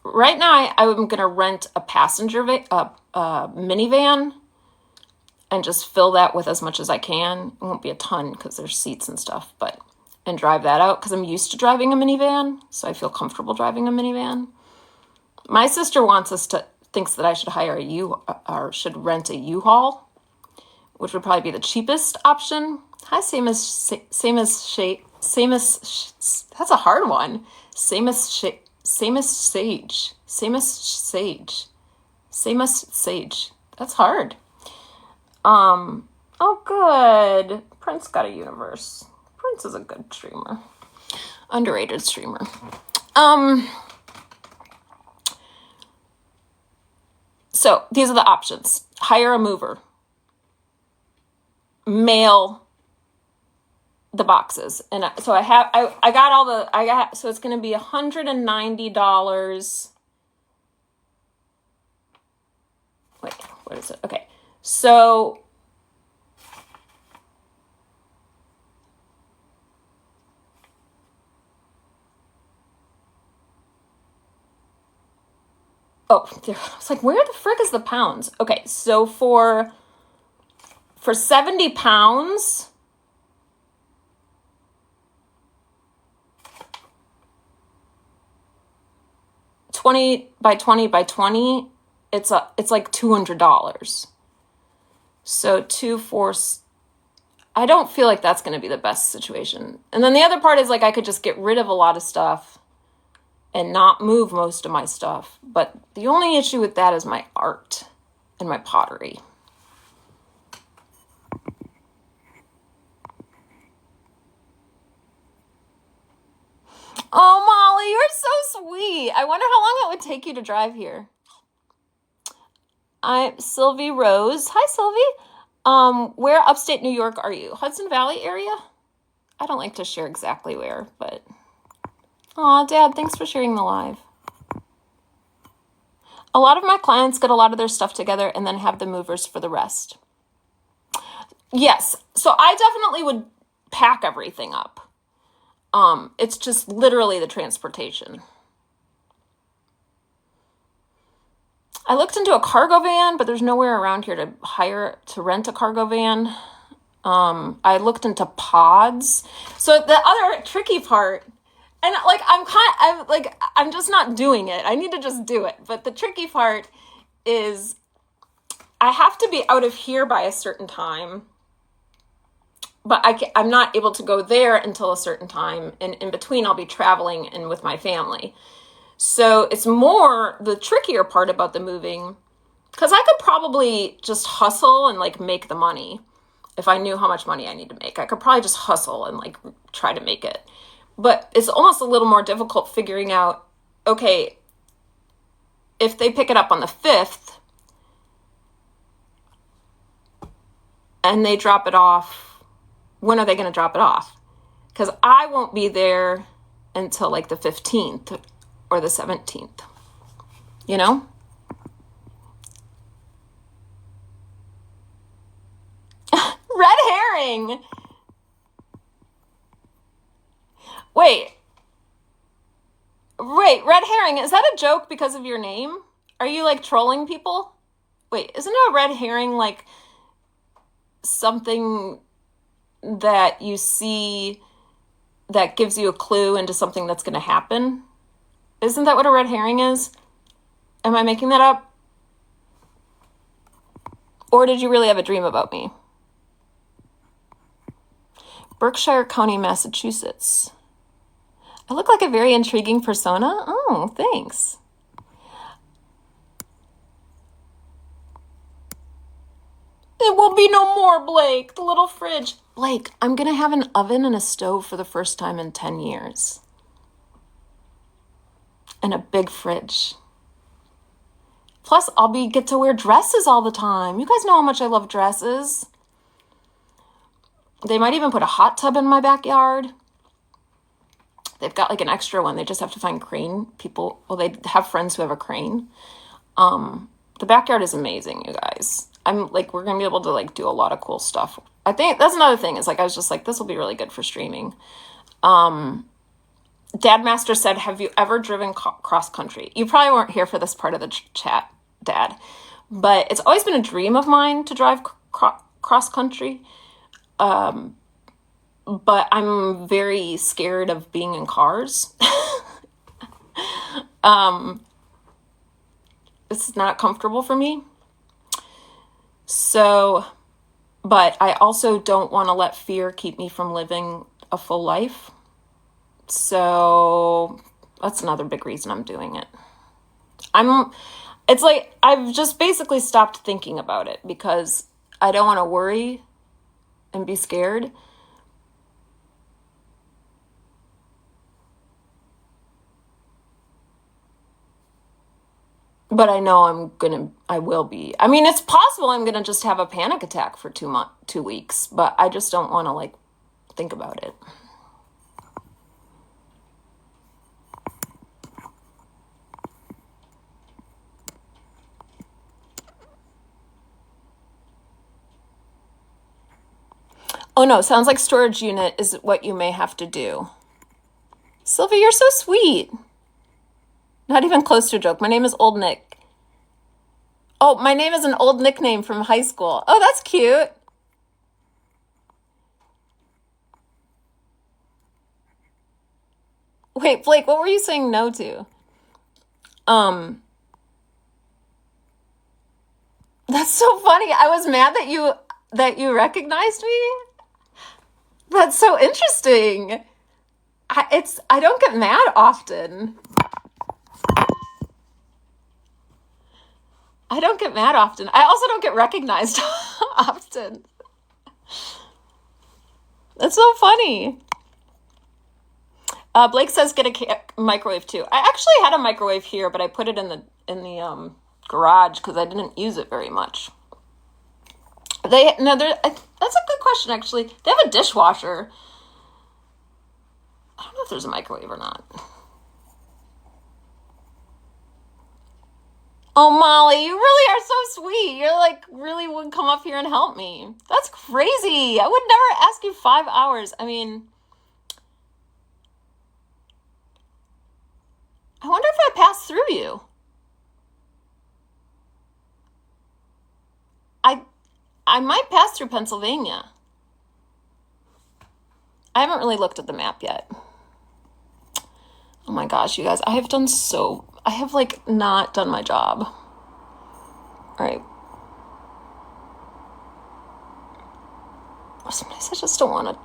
Speaker 1: Right now, I'm going to rent a passenger minivan and just fill that with as much as I can. It won't be a ton because there's seats and stuff, and drive that out because I'm used to driving a minivan, so I feel comfortable driving a minivan. My sister thinks that I should rent a U-Haul, which would probably be the cheapest option. Hi, same as shape. That's a hard one. Sage. That's hard. Oh, good. Prince got a universe. Prince is a good streamer. Underrated streamer. So these are the options. Hire a mover. Mail the boxes. And so so it's going to be $190. Wait, what is it? Okay. So I was like, where the frick is the pounds? Okay, so for 70 pounds, $20 by $20, it's like $200. So I don't feel like that's going to be the best situation. And then the other part is like I could just get rid of a lot of stuff and not move most of my stuff. But the only issue with that is my art and my pottery. Oh, Molly, you're so sweet. I wonder how long it would take you to drive here. I'm Sylvie Rose. Hi, Sylvie. Where upstate New York are you? Hudson Valley area? I don't like to share exactly where, but... Aw, Dad, thanks for sharing the live. A lot of my clients get a lot of their stuff together and then have the movers for the rest. Yes. So I definitely would pack everything up. It's just literally the transportation. I looked into a cargo van, but there's nowhere around here to rent a cargo van. I looked into pods. So the other tricky part, and like I'm just not doing it. I need to just do it. But the tricky part is I have to be out of here by a certain time. But I'm not able to go there until a certain time. And in between, I'll be traveling and with my family. So it's more the trickier part about the moving, because I could probably just hustle and like make the money. If I knew how much money I need to make, I could probably just hustle and like try to make it. But it's almost a little more difficult figuring out, okay, if they pick it up on the 5th and they drop it off, when are they going to drop it off? Because I won't be there until like the 15th or the 17th, you know? Red herring. Wait, red herring, is that a joke because of your name? Are you like trolling people? Wait, isn't a red herring like something that you see that gives you a clue into something that's going to happen? Isn't that what a red herring is? Am I making that up? Or did you really have a dream about me? Berkshire County, Massachusetts. I look like a very intriguing persona. Oh, thanks. It will be no more, Blake. The little fridge. Blake, I'm going to have an oven and a stove for the first time in 10 years. And a big fridge. Plus, I'll get to wear dresses all the time. You guys know how much I love dresses. They might even put a hot tub in my backyard. They've got like an extra one. They just have to find crane people. Well, they have friends who have a crane. The backyard is amazing, you guys. I'm like, we're going to be able to like do a lot of cool stuff. I think that's another thing is like, I was just like, this will be really good for streaming. Dad Master said, have you ever driven cross country? You probably weren't here for this part of the chat, Dad, but it's always been a dream of mine to drive cross country. But I'm very scared of being in cars. It's not comfortable for me. So, but I also don't want to let fear keep me from living a full life. So that's another big reason I'm doing it. It's like, I've just basically stopped thinking about it because I don't want to worry and be scared. But I know I will be. I mean, it's possible I'm going to just have a panic attack for 2 weeks, but I just don't want to like think about it. Oh no, sounds like storage unit is what you may have to do. Sylvia, you're so sweet. Not even close to a joke. My name is Old Nick. Oh, my name is an old nickname from high school. Oh, that's cute. Wait, Blake, what were you saying no to? That's so funny. I was mad that you recognized me. That's so interesting. I don't get mad often. I don't get mad often. I also don't get recognized often. That's so funny. Blake says get a microwave too. I actually had a microwave here, but I put it in the garage because I didn't use it very much. That's a good question actually. They have a dishwasher. I don't know if there's a microwave or not. Oh, Molly, you really are so sweet. You're like, really would come up here and help me. That's crazy. I would never ask you 5 hours. I mean, I wonder if I passed through you. I might pass through Pennsylvania. I haven't really looked at the map yet. Oh my gosh, you guys, I have like not done my job. All right. Sometimes I just don't want to.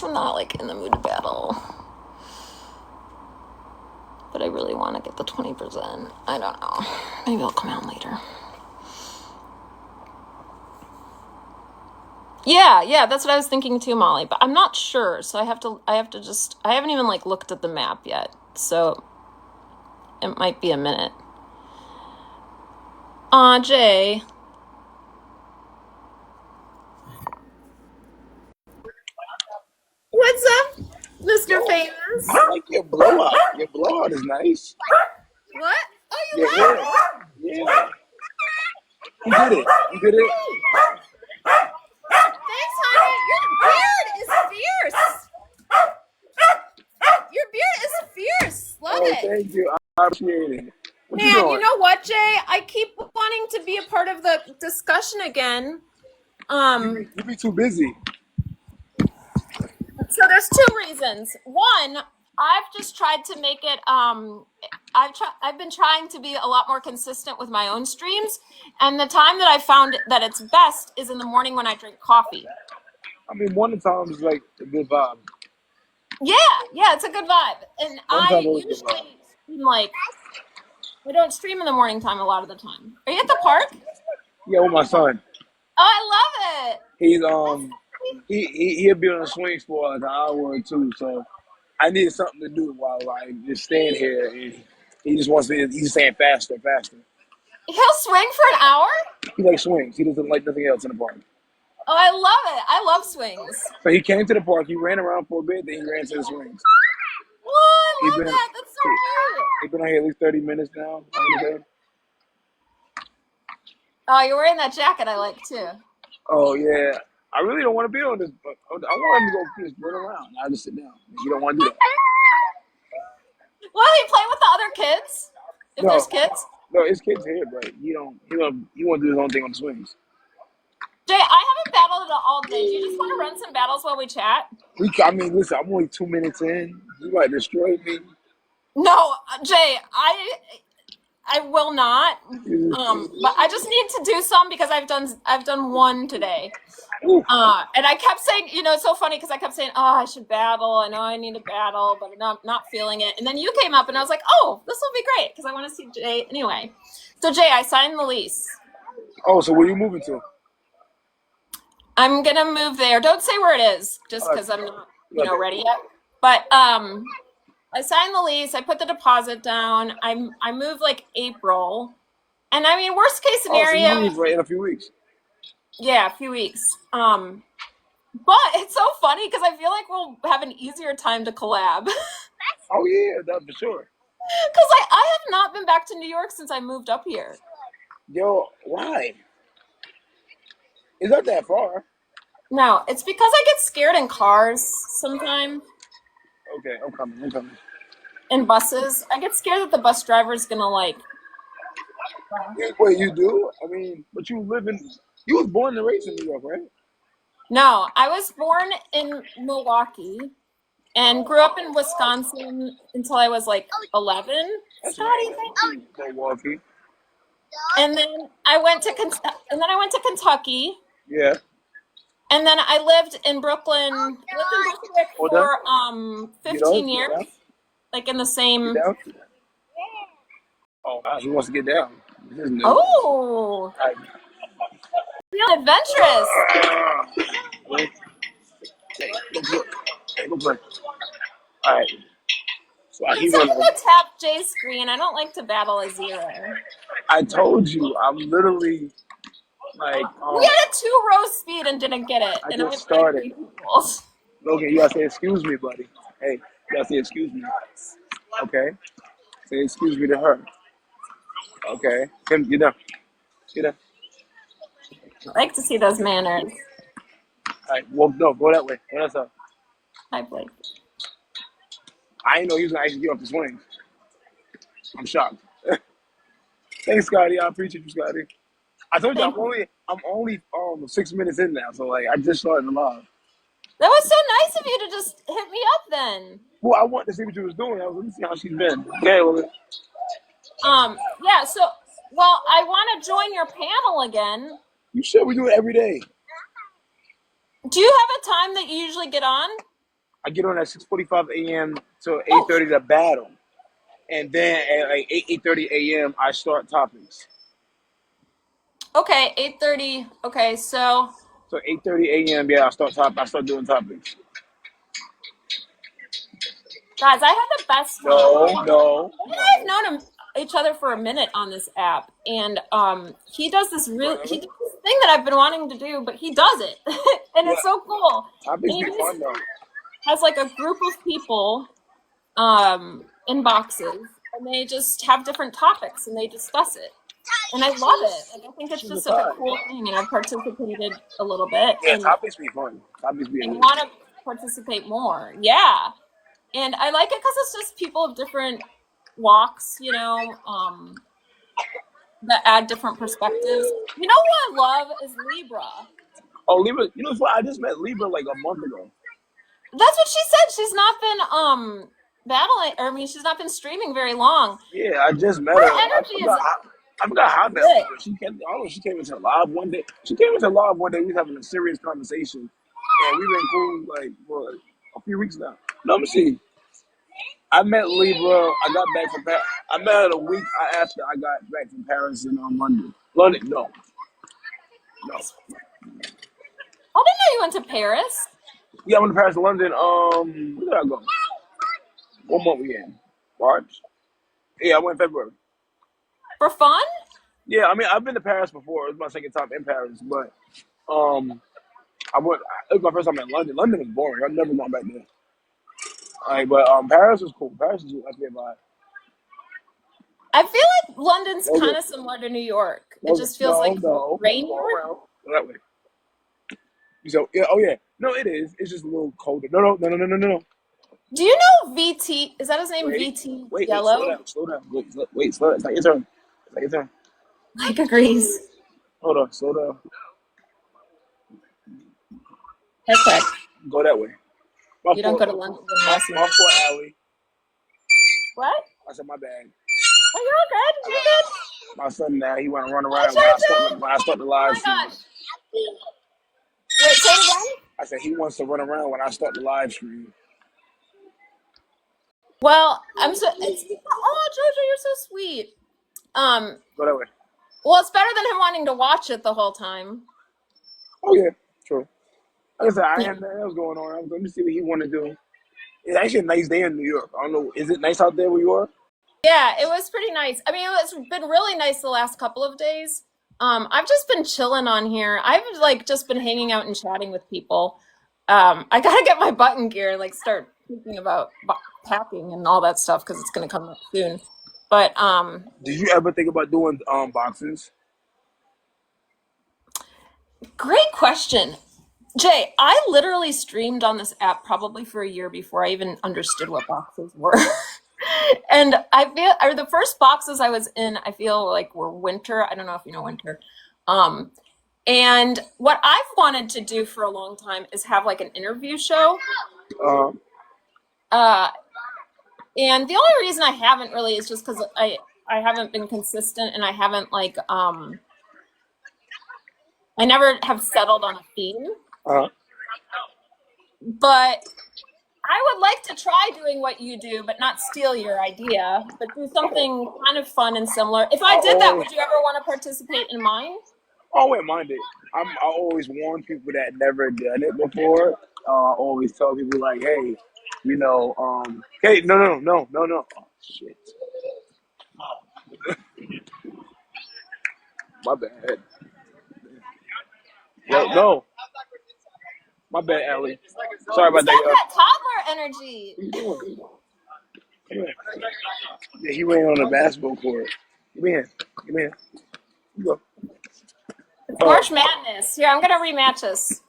Speaker 1: I'm not like in the mood to battle. But I really want to get the 20%. I don't know. Maybe I'll come out later. Yeah, that's what I was thinking too, Molly. But I'm not sure, so I have to just. I haven't even like looked at the map yet, so it might be a minute. Jay. What's up, Mr. Famous?
Speaker 2: I like your blowout. Your blowout is nice.
Speaker 1: What? Oh, you
Speaker 2: Yeah,
Speaker 1: like it?
Speaker 2: yeah. You did it. You did it.
Speaker 1: Thanks, honey. Your beard is fierce. Your beard is fierce. Love it.
Speaker 2: Thank you. I appreciate it. What
Speaker 1: Man, you know what, Jay? I keep wanting to be a part of the discussion again.
Speaker 2: You be too busy.
Speaker 1: So there's two reasons. One, I've just tried to make it. I've been trying to be a lot more consistent with my own streams, and the time that I found that it's best is in the morning when I drink coffee.
Speaker 2: I mean, morning time is like a good vibe.
Speaker 1: Yeah, it's a good vibe, and I usually stream like I don't stream in the morning time a lot of the time. Are you at the park?
Speaker 2: Yeah, with my son.
Speaker 1: Oh, I love it.
Speaker 2: He's he'll be on the swings for like an hour or two, so I need something to do while I just stand here. And he just wants to. He's saying faster.
Speaker 1: He'll swing for an hour?
Speaker 2: He likes swings. He doesn't like nothing else in the park.
Speaker 1: Oh, I love it. I love swings.
Speaker 2: So he came to the park. He ran around for a bit. Then he ran to the swings.
Speaker 1: Oh, I love that. That's so cute.
Speaker 2: He's been on here at least 30 minutes now.
Speaker 1: Oh, you're wearing that jacket I like too.
Speaker 2: Oh, yeah. I really don't want to be on this, but I want him to go just run around. I just sit down. You don't want to do that.
Speaker 1: Will he play with the other kids? If there's kids?
Speaker 2: No, his kid's here, but he want to do his own thing on the swings.
Speaker 1: Jay, I haven't battled all day. Do you just want to run some battles while we chat?
Speaker 2: I mean, listen, I'm only 2 minutes in. You might destroy me.
Speaker 1: No, Jay, I will not. But I just need to do some because I've done one today. And I kept saying, it's so funny because I kept saying, I should battle. I know I need to battle, but I'm not feeling it. And then you came up and I was like, oh, this will be great because I want to see Jay anyway. So Jay, I signed the lease.
Speaker 2: Oh, so where are you moving to?
Speaker 1: I'm going to move there. Don't say where it is just because I'm not, ready yet. But I signed the lease. I put the deposit down. I moved like April. And I mean, worst case scenario.
Speaker 2: So you move right in a few weeks. Yeah,
Speaker 1: a few weeks. But it's so funny because I feel like we'll have an easier time to collab.
Speaker 2: Oh, yeah, that's for sure.
Speaker 1: Because I have not been back to New York since I moved up here.
Speaker 2: Yo, why? It's not that far.
Speaker 1: No, it's because I get scared in cars sometimes.
Speaker 2: Okay, I'm coming.
Speaker 1: In buses. I get scared that the bus driver's going to like...
Speaker 2: Wait, you do? I mean, but you was born and raised in New York, right?
Speaker 1: No, I was born in Milwaukee and grew up in Wisconsin until I was like 11. Scotty, thank you.
Speaker 2: Milwaukee.
Speaker 1: And then I went to Kentucky.
Speaker 2: Yeah.
Speaker 1: And then I lived in Brooklyn. For 15 years. Like in the same.
Speaker 2: Oh, he wants to get down.
Speaker 1: Oh. Real adventurous.
Speaker 2: Hey, go play. All right. So
Speaker 1: someone will tap Jay's screen. I don't like to battle a 0.
Speaker 2: I told you, I'm literally like.
Speaker 1: We had a 2-row speed and didn't get it.
Speaker 2: I just started. Logan, you gotta say excuse me, buddy. Hey, you gotta say excuse me. Okay. Say excuse me to her. Okay. Kim, get down. Get down.
Speaker 1: I like to see those manners.
Speaker 2: All right. Well, no, go that way. Go that side.
Speaker 1: Hi, Blake.
Speaker 2: I didn't know he was gonna actually get off the swing. I'm shocked. Thanks, Scotty. I appreciate you, Scotty. I told you
Speaker 1: Thank you.
Speaker 2: I'm only 6 minutes in now, so like I just started the live.
Speaker 1: That was so nice of you to just hit me up then.
Speaker 2: Well, I wanted to see what you was doing. I was let me see how she's been. Okay, well,
Speaker 1: Yeah, so, well, I want to join your panel again.
Speaker 2: you should. We do it every day.
Speaker 1: Do you have a time that you usually get on?
Speaker 2: I get on at 6:45 a.m. to
Speaker 1: Oh,
Speaker 2: 8:30 to battle, and then at like 8:30 a.m. I start topics.
Speaker 1: okay, 8:30. Okay, so
Speaker 2: So 8:30 a.m. Yeah, I start doing topics.
Speaker 1: guys, I had the best time.
Speaker 2: No.
Speaker 1: I've known each other for a minute on this app, and he does this he does this thing that I've been wanting to do, but he does it, and it's so cool.
Speaker 2: Topics
Speaker 1: And
Speaker 2: be
Speaker 1: he
Speaker 2: fun though.
Speaker 1: has like a group of people in boxes, and they just have different topics and they discuss it. And I love it. Like, I think it's just such a cool thing, and I've participated a little bit,
Speaker 2: Yeah,
Speaker 1: and
Speaker 2: topics be fun. Topics be.
Speaker 1: want to participate more. Yeah, and I like it because it's just people of different walks, that add different perspectives. You know what I love is Libra.
Speaker 2: Oh, Libra. You know what? I just met Libra like a month ago.
Speaker 1: That's what she said. She's not been battling, or I mean, she's not been streaming very long.
Speaker 2: Yeah, I just met
Speaker 1: Her
Speaker 2: her.
Speaker 1: energy is
Speaker 2: I forgot how I met
Speaker 1: good.
Speaker 2: Libra. She came. I don't know. She came into live one day. She came into live one day. We was having a serious conversation, and we've been cool like for a few weeks now. No, let me see. I met Libra. I got back from Paris. I met her the week after I got back from Paris and on London. London, no.
Speaker 1: I didn't know you went to Paris.
Speaker 2: Yeah, I went to Paris and London. Where did I go? What month we in? March? Yeah, I went in February.
Speaker 1: For fun?
Speaker 2: Yeah, I mean, I've been to Paris before. It was my second time in Paris, but I went. It was my first time in London. London was boring. I've never gone back there. Like, but Paris was cool. Paris is like a vibe.
Speaker 1: I feel like London's kind of similar to New York. It just feels rainy.
Speaker 2: Go that way. So yeah, oh yeah. No, it is. It's just a little colder. No.
Speaker 1: Do you know VT? Is that his name? VT Yellow?
Speaker 2: Slow down. Wait, slow down. It's not your turn.
Speaker 1: Mike agrees.
Speaker 2: Hold on, slow down.
Speaker 1: Perfect.
Speaker 2: Go that way.
Speaker 1: You don't go to London unless you.
Speaker 2: My poor Allie.
Speaker 1: What?
Speaker 2: I said my bad.
Speaker 1: Oh, you're all good. You're good.
Speaker 2: My son now, he want to run around when I start the live stream.
Speaker 1: Oh my gosh. Wait, say it again?
Speaker 2: I said he wants to run around when I start the live stream.
Speaker 1: Well, I'm so. Oh, Jojo, you're so sweet.
Speaker 2: Go that way.
Speaker 1: Well, it's better than him wanting to watch it the whole time.
Speaker 2: Oh yeah, true. Like I said, I had nothing else going on. I was going to see what he want to do. It's actually a nice day in New York. I don't know. Is it nice out there where you are?
Speaker 1: Yeah, it was pretty nice. I mean, it's been really nice the last couple of days. I've just been chilling on here. I've like just been hanging out and chatting with people. I gotta get my button gear and like start thinking about packing and all that stuff because it's gonna come up soon. But
Speaker 2: did you ever think about doing boxes?
Speaker 1: Great question. Jay, I literally streamed on this app probably for a year before I even understood what boxes were. And I feel, or the first boxes I was in, I feel like were winter. I don't know if you know winter. And what I've wanted to do for a long time is have like an interview show. And the only reason I haven't really is just because I haven't been consistent and I haven't like, I never have settled on a theme. But I would like to try doing what you do, but not steal your idea, but do something kind of fun and similar. If I did that, would you ever want to participate in mine?
Speaker 2: I wouldn't mind it. I always warn people that never done it before. I always tell people like, hey, you know, hey, no. Oh, shit. My bad. No. My bad, Allie. Sorry about that.
Speaker 1: That toddler energy.
Speaker 2: What are you doing? Come here. Yeah, he ran on a basketball court. Give me here. Give me here. You go.
Speaker 1: It's March Madness. Here, I'm gonna rematch this.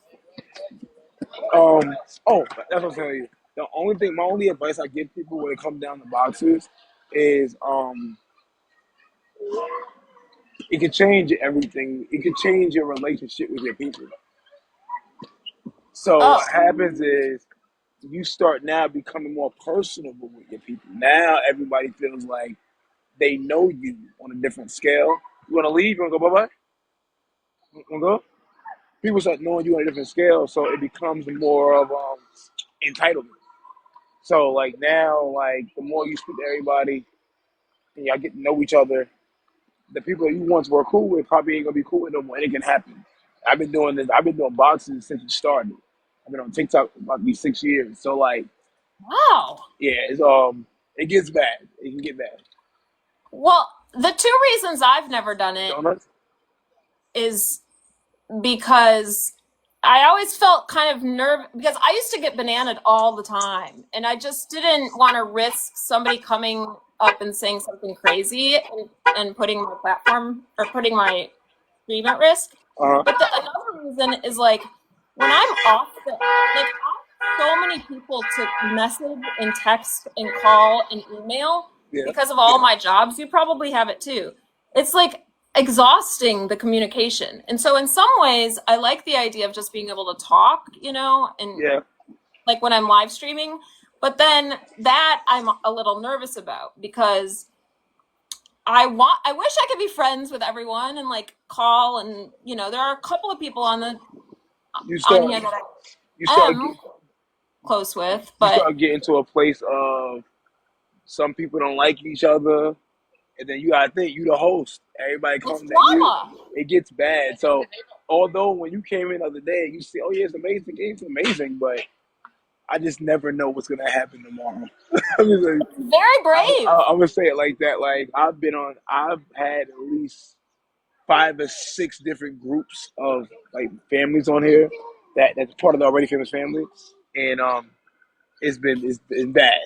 Speaker 2: Oh, that's what I'm telling you. The only thing, my only advice I give people when it comes down to boxes is, it can change everything. It can change your relationship with your people. So
Speaker 1: Oh,
Speaker 2: what happens is you start now becoming more personable with your people. Now everybody feels like they know you on a different scale. You want to leave? You want to go bye bye? You want to go? People start knowing you on a different scale, so it becomes more of entitlement. So like now, like the more you speak to everybody and y'all get to know each other, the people you once were cool with probably ain't gonna be cool with no more. And it can happen. I've been doing this. I've been doing boxing since it started. I've been on TikTok for about these 6 years. So like,
Speaker 1: wow.
Speaker 2: yeah, it gets bad. It can get bad.
Speaker 1: Well, the two reasons I've never done it
Speaker 2: Donuts?
Speaker 1: is because I always felt kind of nervous because I used to get bananaed all the time, and I just didn't want to risk somebody coming up and saying something crazy and putting my platform or putting my stream at risk.
Speaker 2: Uh
Speaker 1: But
Speaker 2: huh.
Speaker 1: another reason is like when I'm off the like I have so many people to message and text and call and email
Speaker 2: Yeah.
Speaker 1: because of all my jobs. You probably have it too. It's like exhausting the communication. And so in some ways I like the idea of just being able to talk, and
Speaker 2: Yeah.
Speaker 1: like when I'm live streaming. But then that I'm a little nervous about because I wish I could be friends with everyone and like call and there are a couple of people
Speaker 2: You
Speaker 1: on
Speaker 2: start.
Speaker 1: here that
Speaker 2: You
Speaker 1: I
Speaker 2: start.
Speaker 1: am close with,
Speaker 2: You
Speaker 1: but
Speaker 2: start getting to a place of some people don't like each other, and then you gotta think you the host. Everybody
Speaker 1: it's
Speaker 2: comes at you.
Speaker 1: drama.
Speaker 2: It gets bad. So although when you came in the other day, you say, "Oh yeah, it's amazing. The game's amazing," but I just never know what's gonna happen tomorrow. I'm, just like,
Speaker 1: Very brave.
Speaker 2: I'm gonna say it like that. Like I've had at least 5 or 6 different groups of like families on here that's part of the already famous family, and it's been bad.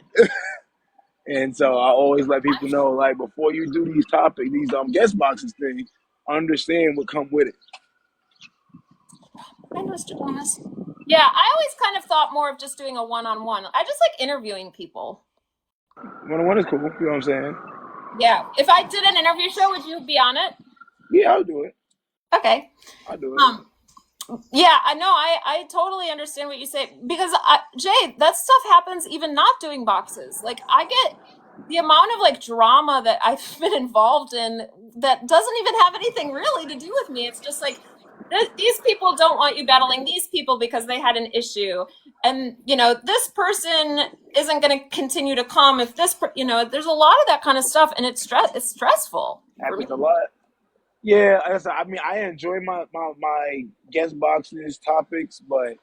Speaker 2: And so I always let people know, like, before you do these topics, these guest boxes things, understand what come with it.
Speaker 1: Hi, Mr. Thomas. Yeah, I always kind of thought more of just doing a one-on-one. I just like interviewing people.
Speaker 2: One on one is cool. You know what I'm saying?
Speaker 1: Yeah, if I did an interview show, would you be on it?
Speaker 2: Yeah, I'll do it.
Speaker 1: Okay.
Speaker 2: I'll do it.
Speaker 1: Um, Yeah, I know. I totally understand what you say because Jay, that stuff happens even not doing boxes. Like I get the amount of like drama that I've been involved in that doesn't even have anything really to do with me. It's just like these people don't want you battling these people because they had an issue, and this person isn't going to continue to come if there's a lot of that kind of stuff, and it's stressful for me.
Speaker 2: Happens a lot. Yeah, like I said, I mean, I enjoy my guest boxes topics, but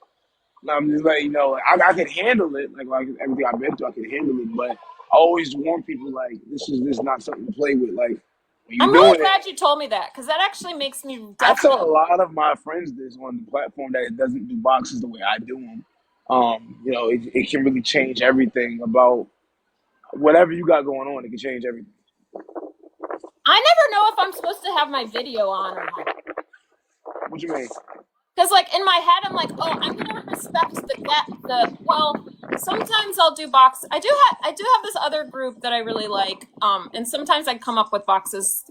Speaker 2: I'm just letting you know, like, I can handle it. Like everything I've been through, I can handle it. But I always warn people, like, this is not something to play with. Like, when
Speaker 1: I'm
Speaker 2: you're
Speaker 1: really
Speaker 2: doing it,
Speaker 1: glad you told me that because that actually makes me
Speaker 2: I tell a
Speaker 1: definitely.
Speaker 2: lot of my friends this on the platform that it doesn't do boxes the way I do them. It can really change everything about whatever you got going on. It can change everything.
Speaker 1: I never know if I'm supposed to have my video on or not.
Speaker 2: What you mean?
Speaker 1: Because like in my head, I'm like, oh, I'm gonna respect well. Sometimes I'll do box. I do have this other group that I really like, and sometimes I come up with boxes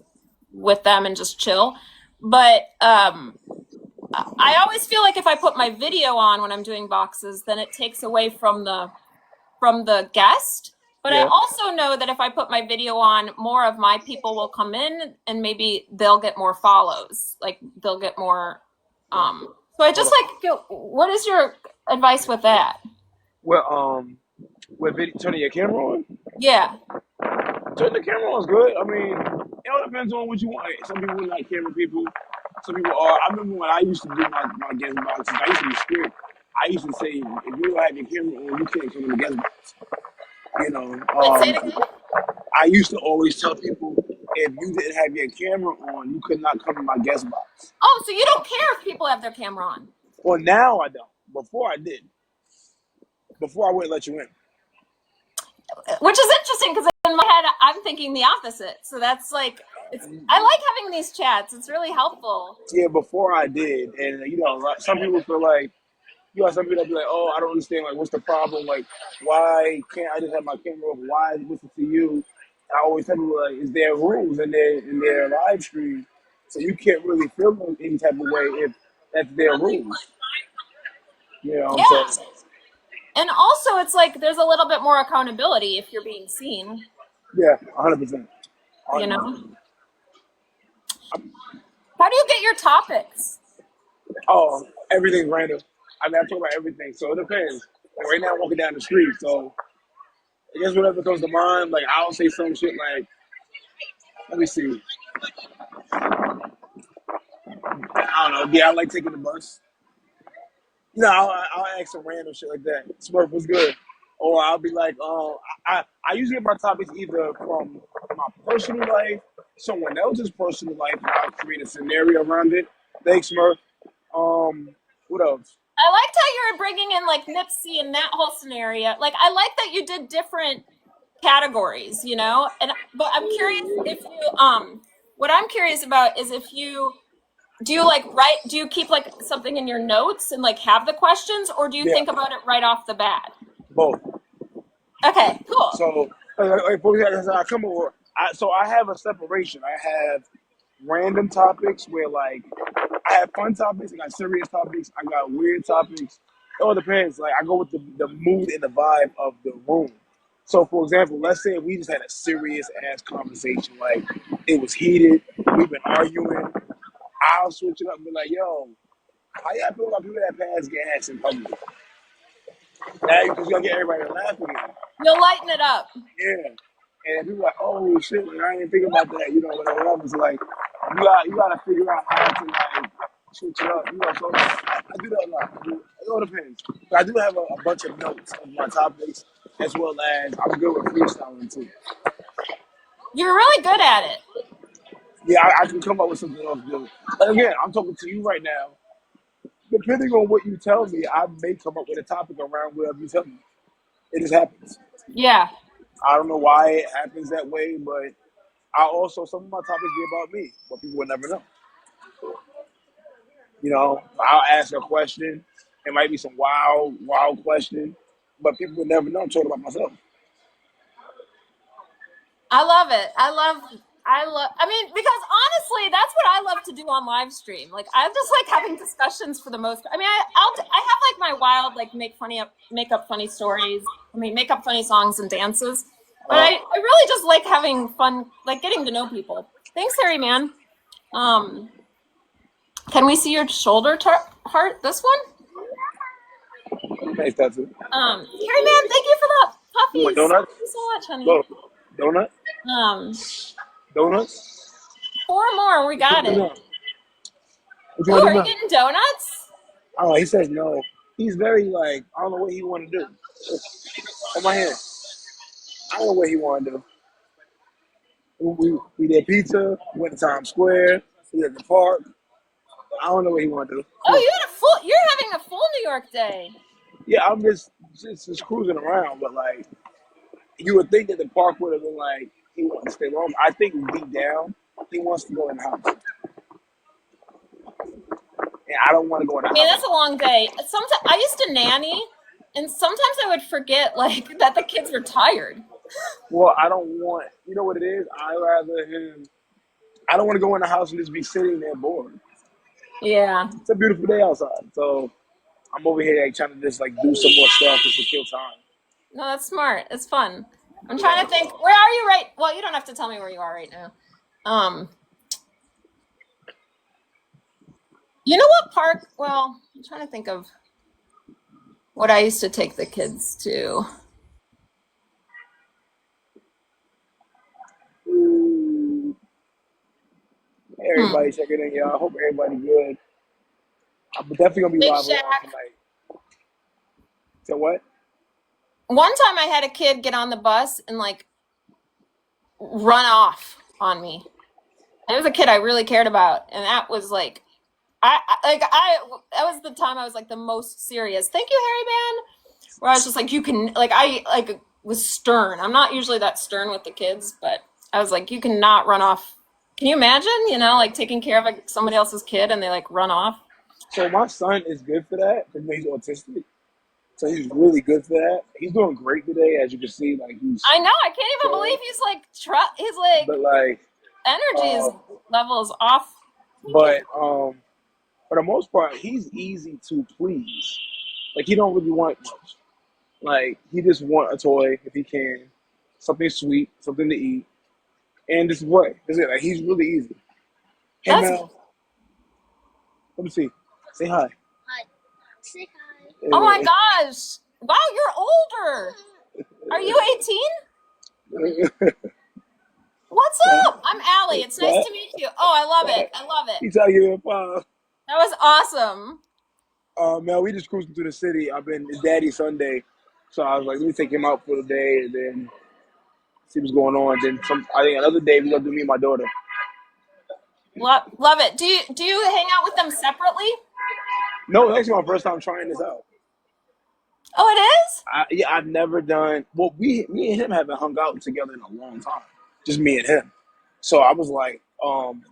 Speaker 1: with them and just chill. But I always feel like if I put my video on when I'm doing boxes, then it takes away from the guest. But I
Speaker 2: Yeah.
Speaker 1: also know that if I put my video on, more of my people will come in and maybe they'll get more follows. Like they'll get more. So I
Speaker 2: Hold
Speaker 1: just
Speaker 2: on.
Speaker 1: like what is your advice with that?
Speaker 2: Well, with video, turning your camera on.
Speaker 1: Yeah.
Speaker 2: Turn the camera on is good. I mean, it all depends on what you want. Some people are not camera people. Some people are. I remember when I used to do my guest boxes, I used to be strict. I used to say, if you don't have your camera on, you can't come in the guest box. You know,
Speaker 1: Wait, say it again.
Speaker 2: I used to always tell people, if you didn't have your camera on, you could not come in my guest box.
Speaker 1: Oh, so you don't care if people have their camera on?
Speaker 2: Well, now I don't. Before I did. Before I wouldn't let you in.
Speaker 1: which is interesting because in my head I'm thinking the opposite. So that's like, I like having these chats. It's really helpful.
Speaker 2: Yeah, before I did, and some people feel like some people that be like, oh, I don't understand. Like, what's the problem? Like, why can't I just have my camera off? Why listen to you? I always tell people like, is there rules in their live stream? So you can't really film them any type of way if that's their rules. So
Speaker 1: Yeah. And also, it's like there's a little bit more accountability if you're being seen.
Speaker 2: yeah, 100%.
Speaker 1: You know? How do you get your topics?
Speaker 2: Oh, everything's random. I mean, I talk about everything, so it depends. Like right now, I'm walking down the street, so I guess whatever comes to mind. Like I'll say some shit like, let me see. I don't know. Yeah, I like taking the bus. I'll ask some random shit like that. Smurf was good. Or I'll be like, I usually get my topics either from my personal life, someone else's personal life, and I'll create a scenario around it. Thanks, Smurf. What else?
Speaker 1: I liked how you were bringing in like Nipsey and that whole scenario. Like, I like that you did different categories, but I'm curious if you, what I'm curious about is if you, do you keep like something in your notes and like have the questions, or do you think about it right off the bat?
Speaker 2: Both.
Speaker 1: Okay, cool.
Speaker 2: So, I have a separation. I have random topics where like I have fun topics, I got serious topics, I got weird topics. It all depends. Like I go with the mood and the vibe of the room. So for example, let's say we just had a serious ass conversation, like it was heated, we've been arguing. I'll switch it up and be like, yo, how y'all feel about people that pass gas in public? Now because you're gonna get everybody to laugh again.
Speaker 1: You'll lighten it up.
Speaker 2: Yeah. And people are like, oh shit, like, I didn't think about that, whatever. It's like you gotta figure out how to like switch it up. So I do that a lot. It all depends. But I do have a bunch of notes of my topics as well as I'm good with freestyling too.
Speaker 1: You're really good at it.
Speaker 2: Yeah, I can come up with something else good. But again, I'm talking to you right now. Depending on what you tell me, I may come up with a topic around whatever you tell me. It just happens.
Speaker 1: Yeah.
Speaker 2: I don't know why it happens that way, but some of my topics be about me, but people would never know. I'll ask a question. It might be some wild question, but people would never know I'm talking about myself.
Speaker 1: I love it. I mean, because honestly, that's what I love to do on live stream. Like, I just like having discussions for the most part. I mean, I have like my wild, like make up funny stories. I mean, make up funny songs and dances. But I really just like having fun, like getting to know people. Thanks, Harry Man. Can we see your shoulder heart? This one?
Speaker 2: Nice tattoo.
Speaker 1: Harry Man, thank you for the puppies.
Speaker 2: You want donuts?
Speaker 1: Thank you so much, honey.
Speaker 2: Go. Donut? Donuts?
Speaker 1: 4 more. We got it.
Speaker 2: Oh,
Speaker 1: are you getting donuts?
Speaker 2: Oh, he says no. He's very like, I don't know what he want to do. On my hand. I don't know what he want to do. We did pizza, went to Times Square, we at the park. I don't know what he want to do.
Speaker 1: Oh, you're having a full New York day.
Speaker 2: Yeah, I'm just cruising around, but like, you would think that the park would have been like, he wants to stay long. I think deep down, he wants to go in the house. And I don't want to go in the house.
Speaker 1: That's a long day. Sometimes I used to nanny, and sometimes I would forget like that the kids were tired.
Speaker 2: Well, I don't want, you know what it is? I don't want to go in the house and just be sitting there bored.
Speaker 1: Yeah.
Speaker 2: It's a beautiful day outside. So I'm over here like, trying to just like do some more stuff just to kill time.
Speaker 1: No, that's smart. It's fun. I'm trying to think. Where are you right? Well, you don't have to tell me where you are right now. You know what park? Well, I'm trying to think of what I used to take the kids to.
Speaker 2: Hey, everybody checking in, y'all. I hope everybody good. I'm definitely gonna be
Speaker 1: Big
Speaker 2: live
Speaker 1: Shack.
Speaker 2: tonight. So what?
Speaker 1: One time I had a kid get on the bus and like run off on me. It was a kid I really cared about, and that was like, that was the time I was like the most serious. Thank you, Harry Man. Where I was just like, you can, like, was stern. I'm not usually that stern with the kids, but I was like, you cannot run off. Can you imagine, like taking care of somebody else's kid and they like run off?
Speaker 2: So my son is good for that because he's autistic. So he's really good for that. He's doing great today, as you can see. Like
Speaker 1: I know. I can't even believe he's like
Speaker 2: but like
Speaker 1: energy level is off.
Speaker 2: But for the most part, he's easy to please. Like he don't really want much. Like he just want a toy if he can, something sweet, something to eat, and this is what is it. Like he's really easy. Hey Mel, let me see. Say hi.
Speaker 3: Hi. Say hi.
Speaker 1: Oh my gosh! Wow, you're older. Are you 18? What's up? I'm Allie. It's nice to meet you. Oh, I love it. I love it.
Speaker 2: He's trying to give me a five.
Speaker 1: That was awesome.
Speaker 2: Mel, we just cruising through the city. It's Daddy Sunday, so I was like, let me take him out for the day and then see what's going on. Then I think another day we're gonna do me and my daughter.
Speaker 1: Love it. Do you hang out with them separately?
Speaker 2: No, it's actually my first time trying this out.
Speaker 1: Oh, it is?
Speaker 2: I've never done. Well, me and him haven't hung out together in a long time. Just me and him. So I was like,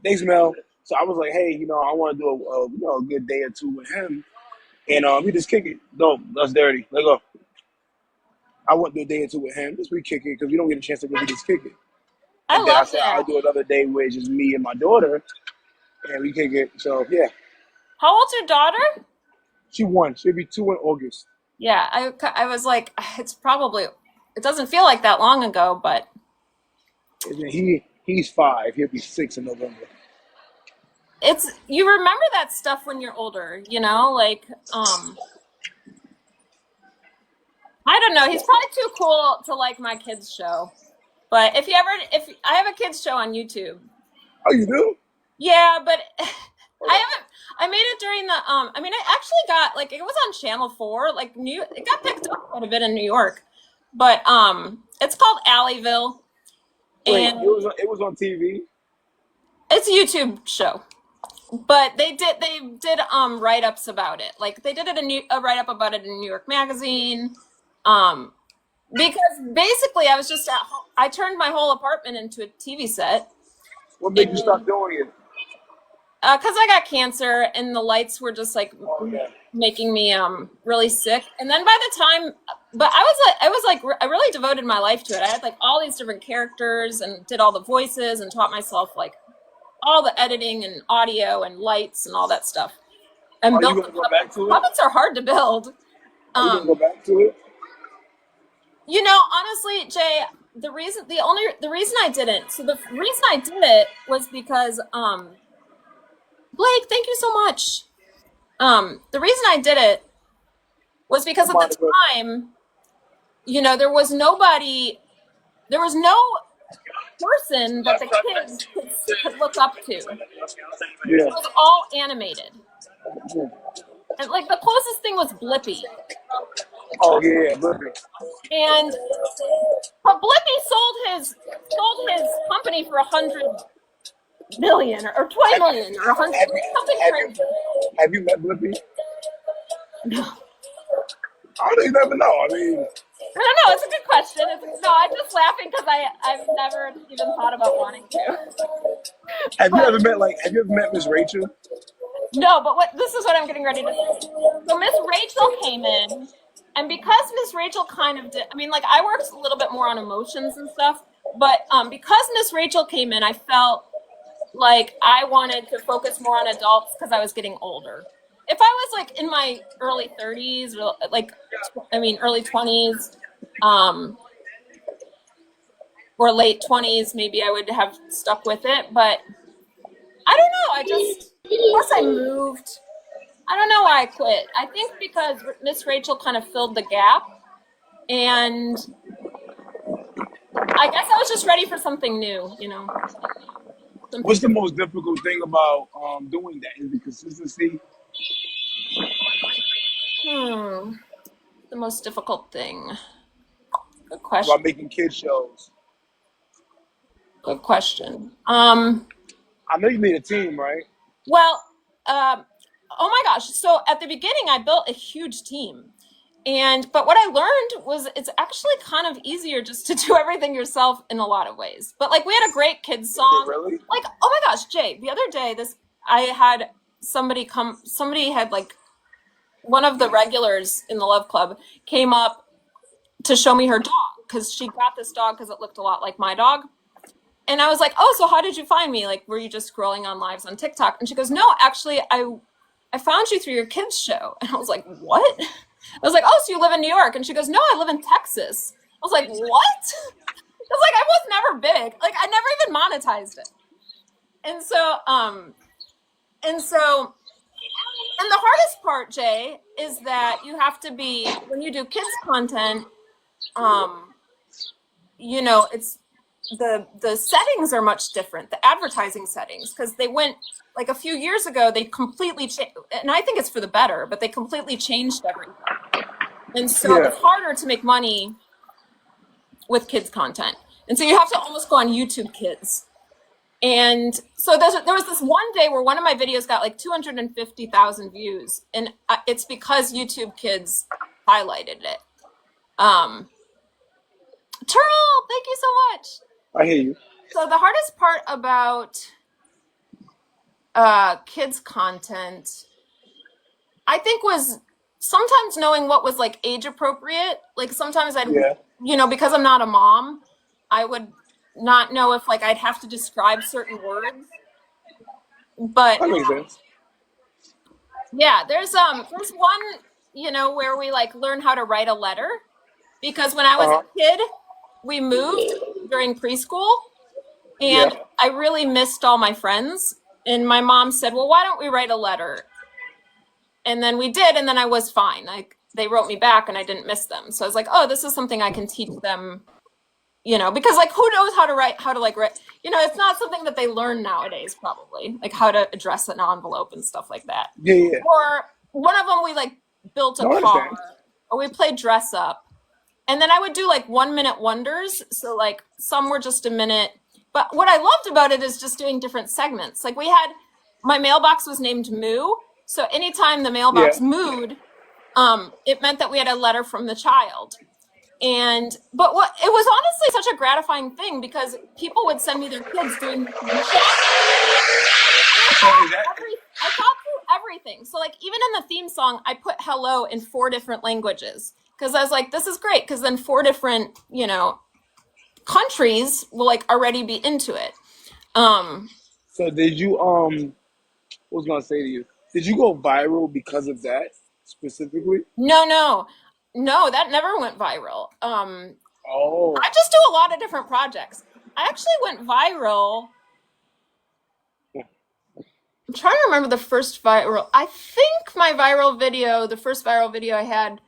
Speaker 2: thanks, Mel. So I was like, hey, I want to do a good day or two with him, and we just kick it. No, that's dirty. Let go. I want to do a day or two with him. Just we kick it because we don't get a chance to really just kick it.
Speaker 1: I love that.
Speaker 2: I'll do another day with just me and my daughter, and we kick it. So yeah.
Speaker 1: How old's your daughter?
Speaker 2: She won. She'll be 2 in August.
Speaker 1: Yeah, I was like, it doesn't feel like that long ago, but.
Speaker 2: He's 5. He'll be 6 in November.
Speaker 1: You remember that stuff when you're older, like, I don't know. He's probably too cool to like my kids show, but if I have a kids show on YouTube.
Speaker 2: Oh, you do?
Speaker 1: Yeah, but I made it during the, I actually got, like, it was on Channel 4, like, it got picked up quite a bit in New York, but, it's called Allieville.
Speaker 2: Wait,
Speaker 1: and
Speaker 2: it was on TV?
Speaker 1: It's a YouTube show, but they did write-ups about it. Like, they did a write-up about it in New York Magazine, because basically I was just at home. I turned my whole apartment into a TV set.
Speaker 2: What made you stop doing it?
Speaker 1: Because I got cancer and the lights were just like making me really sick. And then by the time, but I really devoted my life to it. I had like all these different characters and did all the voices and taught myself like all the editing and audio and lights and all that stuff. And
Speaker 2: Are you gonna go back to it?
Speaker 1: Puppets are hard to build.
Speaker 2: Are you gonna go back to it?
Speaker 1: Honestly, Jay, the reason I didn't. So the reason I did it was because Blake, thank you so much. The reason I did it was because at the time, there was no person that the kids could look up to.
Speaker 2: Yeah.
Speaker 1: It was all animated. And like the closest thing was Blippi.
Speaker 2: Oh yeah, Blippi.
Speaker 1: But Blippi sold his company for $100 million or 20 million or 100 something crazy.
Speaker 2: Have you met Blippi?
Speaker 1: No.
Speaker 2: I don't never know. I mean,
Speaker 1: I don't know. It's a good question. I'm just laughing because I've never even thought about wanting to.
Speaker 2: Have you ever met Miss Rachel?
Speaker 1: No, but this is what I'm getting ready to say. So Miss Rachel came in, and because Miss Rachel kind of did, I worked a little bit more on emotions and stuff, but because Miss Rachel came in, I felt like I wanted to focus more on adults because I was getting older. If I was like in my early 30s or early 20s, or late 20s, maybe I would have stuck with it. But I don't know. Plus I moved. I don't know why I quit. I think because Miss Rachel kind of filled the gap, and I guess I was just ready for something new,
Speaker 2: What's the most difficult thing about doing that? Is the consistency?
Speaker 1: The most difficult thing. Good question.
Speaker 2: About making kids shows.
Speaker 1: Good question.
Speaker 2: I know you made a team, right?
Speaker 1: Well, oh my gosh. So at the beginning, I built a huge team. But what I learned was it's actually kind of easier just to do everything yourself in a lot of ways. But like we had a great kids song.
Speaker 2: Really?
Speaker 1: Like, oh my gosh, Jay, the other day I had somebody had like one of the regulars in the Love Club came up to show me her dog because she got this dog because it looked a lot like my dog. And I was like, oh, so how did you find me? Like, were you just scrolling on lives on TikTok? And she goes, no, actually, I found you through your kids show. And I was like, what? I was like, oh, so you live in New York? And she goes, no, I live in Texas. I was like, what? I was like, I was never big. Like, I never even monetized it. And the hardest part, Jay, is that you have to be, when you do kids content, you know, it's the settings are much different, the advertising settings, because they went like a few years ago, they completely changed, and I think it's for the better, but they completely changed everything. And so it's harder to make money with kids content. And so you have to almost go on YouTube Kids. And so there was this one day where one of my videos got like 250,000 views, and it's because YouTube Kids highlighted it. Turtle, thank you so much.
Speaker 2: I hear you.
Speaker 1: So the hardest part about kids content, I think, was sometimes knowing what was like age appropriate. Like sometimes you know, because I'm not a mom, I would not know if like I'd have to describe certain words. But
Speaker 2: That makes sense.
Speaker 1: yeah, there's one, you know, where we like learn how to write a letter, because when I was a kid, we moved during preschool, and I really missed all my friends. And my mom said, well, why don't we write a letter? And then we did, and then I was fine. Like they wrote me back and I didn't miss them. So I was like, oh, this is something I can teach them, you know, because like who knows how to write, you know, it's not something that they learn nowadays, probably, like how to address an envelope and stuff like that.
Speaker 2: Yeah.
Speaker 1: Or one of them, we like built a car, or we played dress up. And then I would do like 1 minute wonders. So like some were just a minute. But what I loved about it is just doing different segments. Like my mailbox was named Moo. So anytime the mailbox mooed, it meant that we had a letter from the child. But it was honestly such a gratifying thing, because people would send me their kids doing I thought through everything. So like even in the theme song, I put hello in 4 different languages, because I was like, this is great, because then 4 different, you know, countries will like already be into it.
Speaker 2: So did you what was I gonna say to you? Did you go viral because of that specifically?
Speaker 1: No, that never went viral. I just do a lot of different projects. I actually went viral. I'm trying to remember the first viral. I think the first viral video I had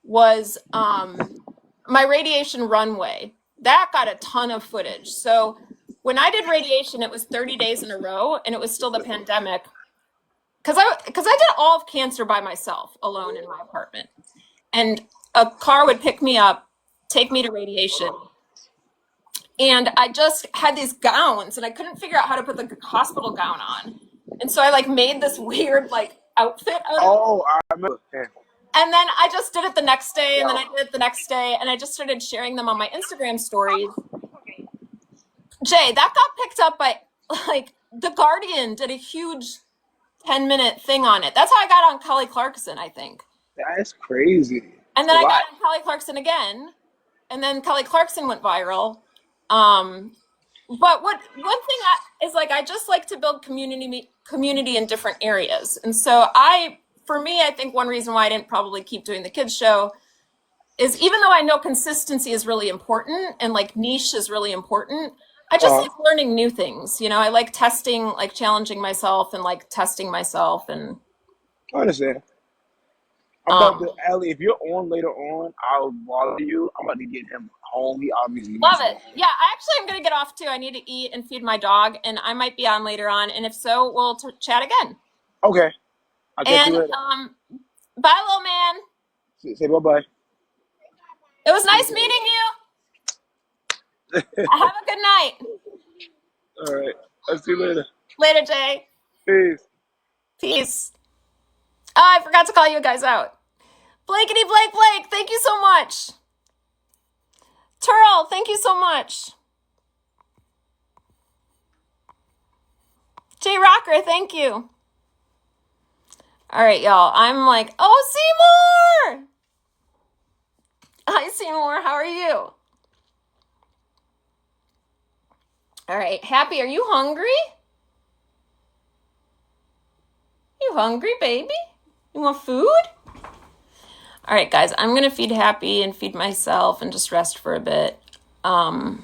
Speaker 1: was my radiation runway. That got a ton of footage. So when I did radiation, it was 30 days in a row, and it was still the pandemic. Because I did all of cancer by myself, alone in my apartment. And a car would pick me up, take me to radiation. And I just had these gowns, and I couldn't figure out how to put the hospital gown on. And so I like made this weird like outfit out of it.
Speaker 2: I remember.
Speaker 1: And then I just did it the next day, and then I did it the next day, and I just started sharing them on my Instagram stories. Jay, that got picked up by, like, The Guardian did a huge 10-minute thing on it. That's how I got on Kelly Clarkson, I think.
Speaker 2: That's crazy.
Speaker 1: And then I got on Kelly Clarkson again, and then Kelly Clarkson went viral. But one thing is like, I just like to build community in different areas. And so for me, I think one reason why I didn't probably keep doing the kids show is, even though I know consistency is really important and like niche is really important, I just like learning new things. You know, I like testing, like challenging myself and like testing myself. And
Speaker 2: I understand. I'm about to, Allie, if you're on later on, I'll bother you. I'm about to get him home. He obviously
Speaker 1: love it. Yeah, I actually am going to get off too. I need to eat and feed my dog, and I might be on later on. And if so, we'll chat again.
Speaker 2: Okay. I'll catch you later.
Speaker 1: Bye, little man.
Speaker 2: Say bye-bye.
Speaker 1: It was nice meeting you. Have a good night.
Speaker 2: All right. I'll see you later.
Speaker 1: Later, Jay.
Speaker 2: Peace.
Speaker 1: Peace. Oh, I forgot to call you guys out. Blankety Blake, thank you so much. Turl, thank you so much. Jay Rocker, thank you. All right, y'all. I'm like, oh, Seymour! Hi, Seymour. How are you? All right, Happy, are you hungry? You hungry, baby? You want food? All right, guys, I'm going to feed Happy and feed myself and just rest for a bit. Hi,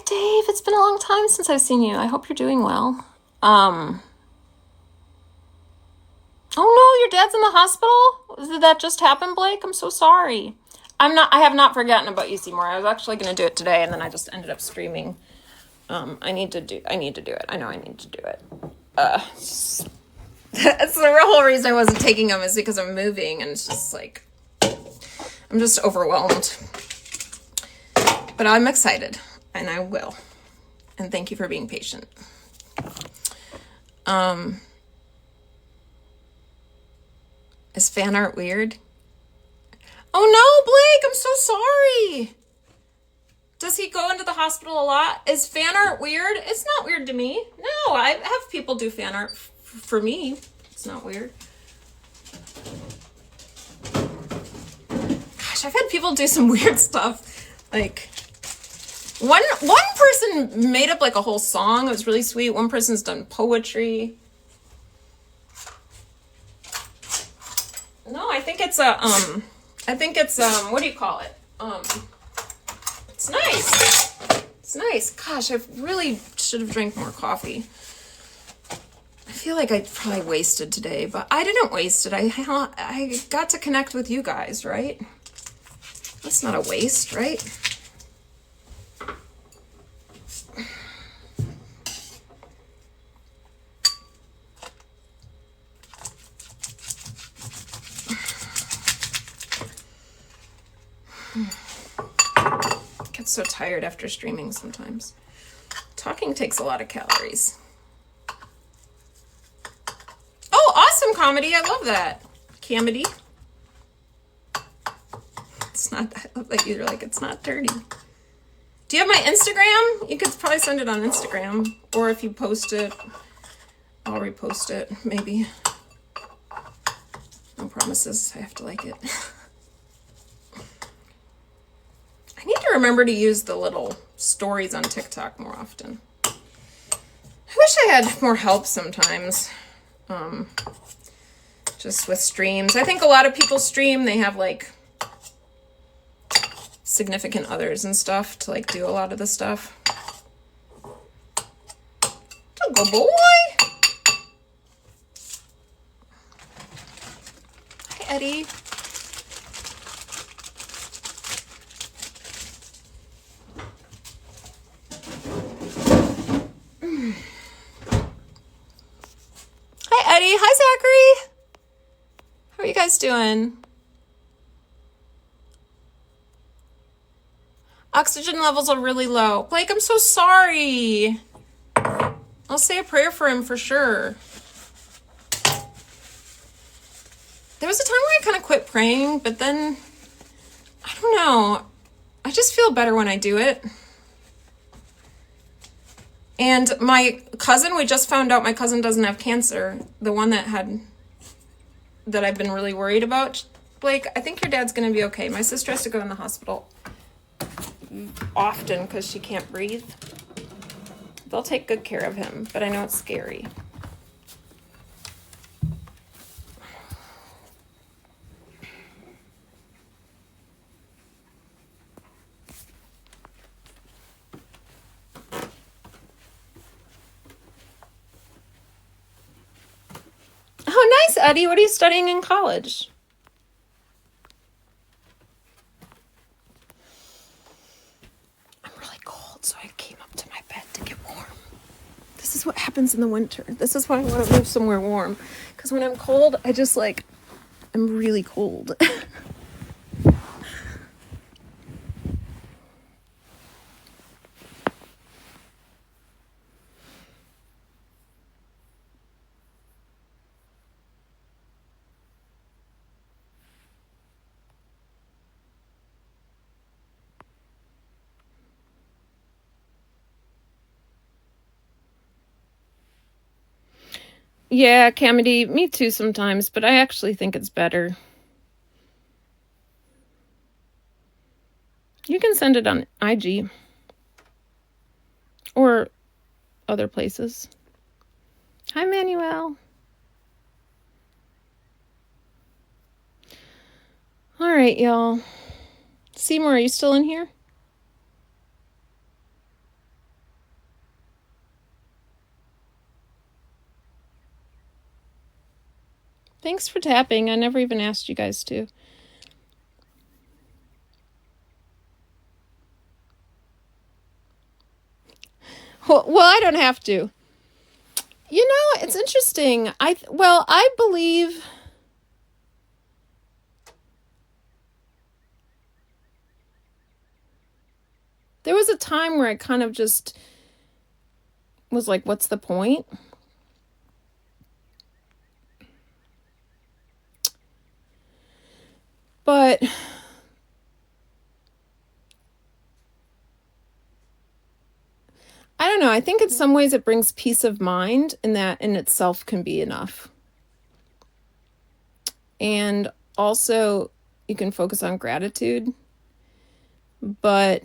Speaker 1: Dave. It's been a long time since I've seen you. I hope you're doing well. Oh, no, your dad's in the hospital? Did that just happen, Blake? I'm so sorry. I have not forgotten about you, Seymour. I was actually going to do it today, and then I just ended up streaming. I need to do it. I know I need to do it. That's the whole reason I wasn't taking them is because I'm moving, and it's just like, I'm just overwhelmed. But I'm excited, and I will. And thank you for being patient. Is fan art weird? Oh no, Blake, I'm so sorry. Does he go into the hospital a lot? Is fan art weird? It's not weird to me. No, I have people do fan art for me. It's not weird. Gosh, I've had people do some weird stuff. Like, one person made up like a whole song. It was really sweet. One person's done poetry. No, I think it's what do you call it? It's nice. It's nice. Gosh, I really should have drank more coffee. I feel like I probably wasted today, but I didn't waste it. I got to connect with you guys, right? That's not a waste, right? Get so tired after streaming sometimes. Talking takes a lot of calories. Oh, awesome comedy. I love that. Comedy. It's not, I love that you're like, it's not dirty. Do you have my Instagram? You could probably send it on Instagram. Or if you post it, I'll repost it, maybe. No promises. I have to like it. I need to remember to use the little stories on TikTok more often. I wish I had more help sometimes. Just with streams. I think a lot of people stream, they have like significant others and stuff to like do a lot of the stuff. Good boy. Hi, Eddie. Hi, Eddie. Hi, Zachary. How are you guys doing? Oxygen levels are really low. Blake, I'm so sorry. I'll say a prayer for him for sure. There was a time where I kind of quit praying, but then, I don't know. I just feel better when I do it. And my cousin, we just found out my cousin doesn't have cancer. The one that I've been really worried about. Blake, I think your dad's going to be okay. My sister has to go in the hospital often because she can't breathe. They'll take good care of him, but I know it's scary. Oh, nice, Eddie. What are you studying in college? I'm really cold, so I came up to my bed to get warm. This is what happens in the winter. This is why I want to move somewhere warm. Because when I'm cold, I'm really cold. Yeah, Camedy, me too sometimes, but I actually think it's better. You can send it on IG or other places. Hi, Manuel. All right, y'all. Seymour, are you still in here? Thanks for tapping. I never even asked you guys to. Well, I don't have to. You know, it's interesting. I believe there was a time where I kind of just was like, what's the point? But I don't know. I think in some ways it brings peace of mind, and that in itself can be enough. And also you can focus on gratitude, but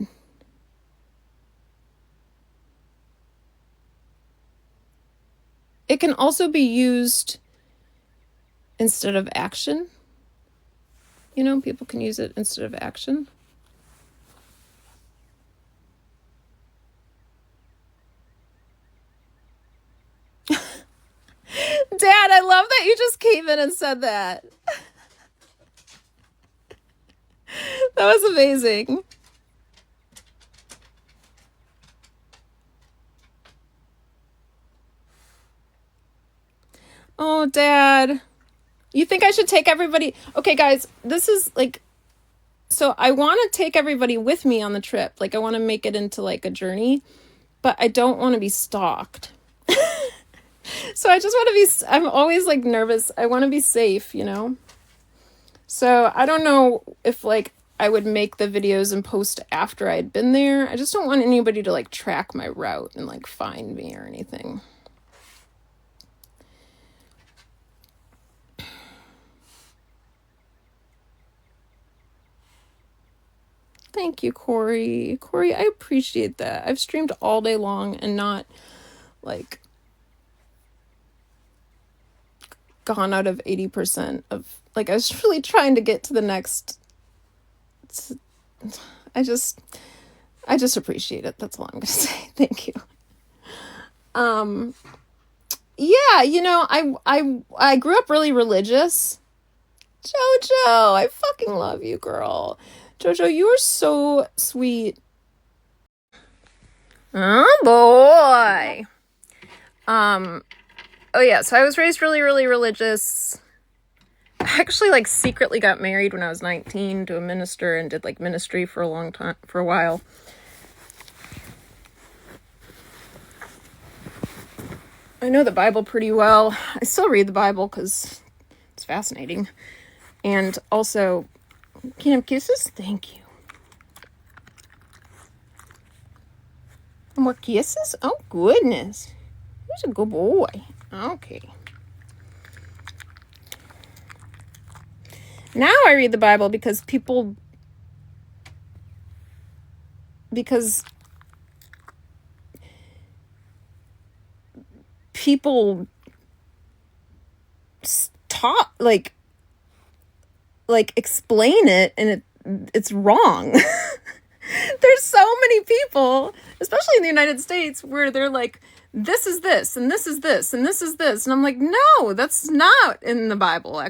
Speaker 1: it can also be used instead of action. You know, people can use it instead of action. Dad, I love that you just came in and said that. That was amazing. Oh, Dad. You think I should take everybody? Okay, guys, this is like, so I want to take everybody with me on the trip. Like, I want to make it into like a journey, but I don't want to be stalked. So I just want to be, I'm always like nervous. I want to be safe, you know? So I don't know if like I would make the videos and post after I'd been there. I just don't want anybody to like track my route and like find me or anything. Thank you, Corey. Corey, I appreciate that. I've streamed all day long and not like gone out of 80% of like, I was really trying to get to the next. I just appreciate it. That's all I'm gonna say. Thank you. Yeah, you know, I grew up really religious. Jojo, I fucking love you, girl. Jojo, you are so sweet. Oh boy. Oh yeah, so I was raised really, really religious. I actually like secretly got married when I was 19 to a minister and did like ministry for a long time, for a while. I know the Bible pretty well. I still read the Bible because it's fascinating. And also, can I have kisses? Thank you. More kisses? Oh, goodness. He's a good boy. Okay. Now I read the Bible because people taught like explain it, and it's wrong. There's so many people, especially in the United States, where they're like, this is this, and this is this, and this is this. And I'm like, no, that's not in the Bible,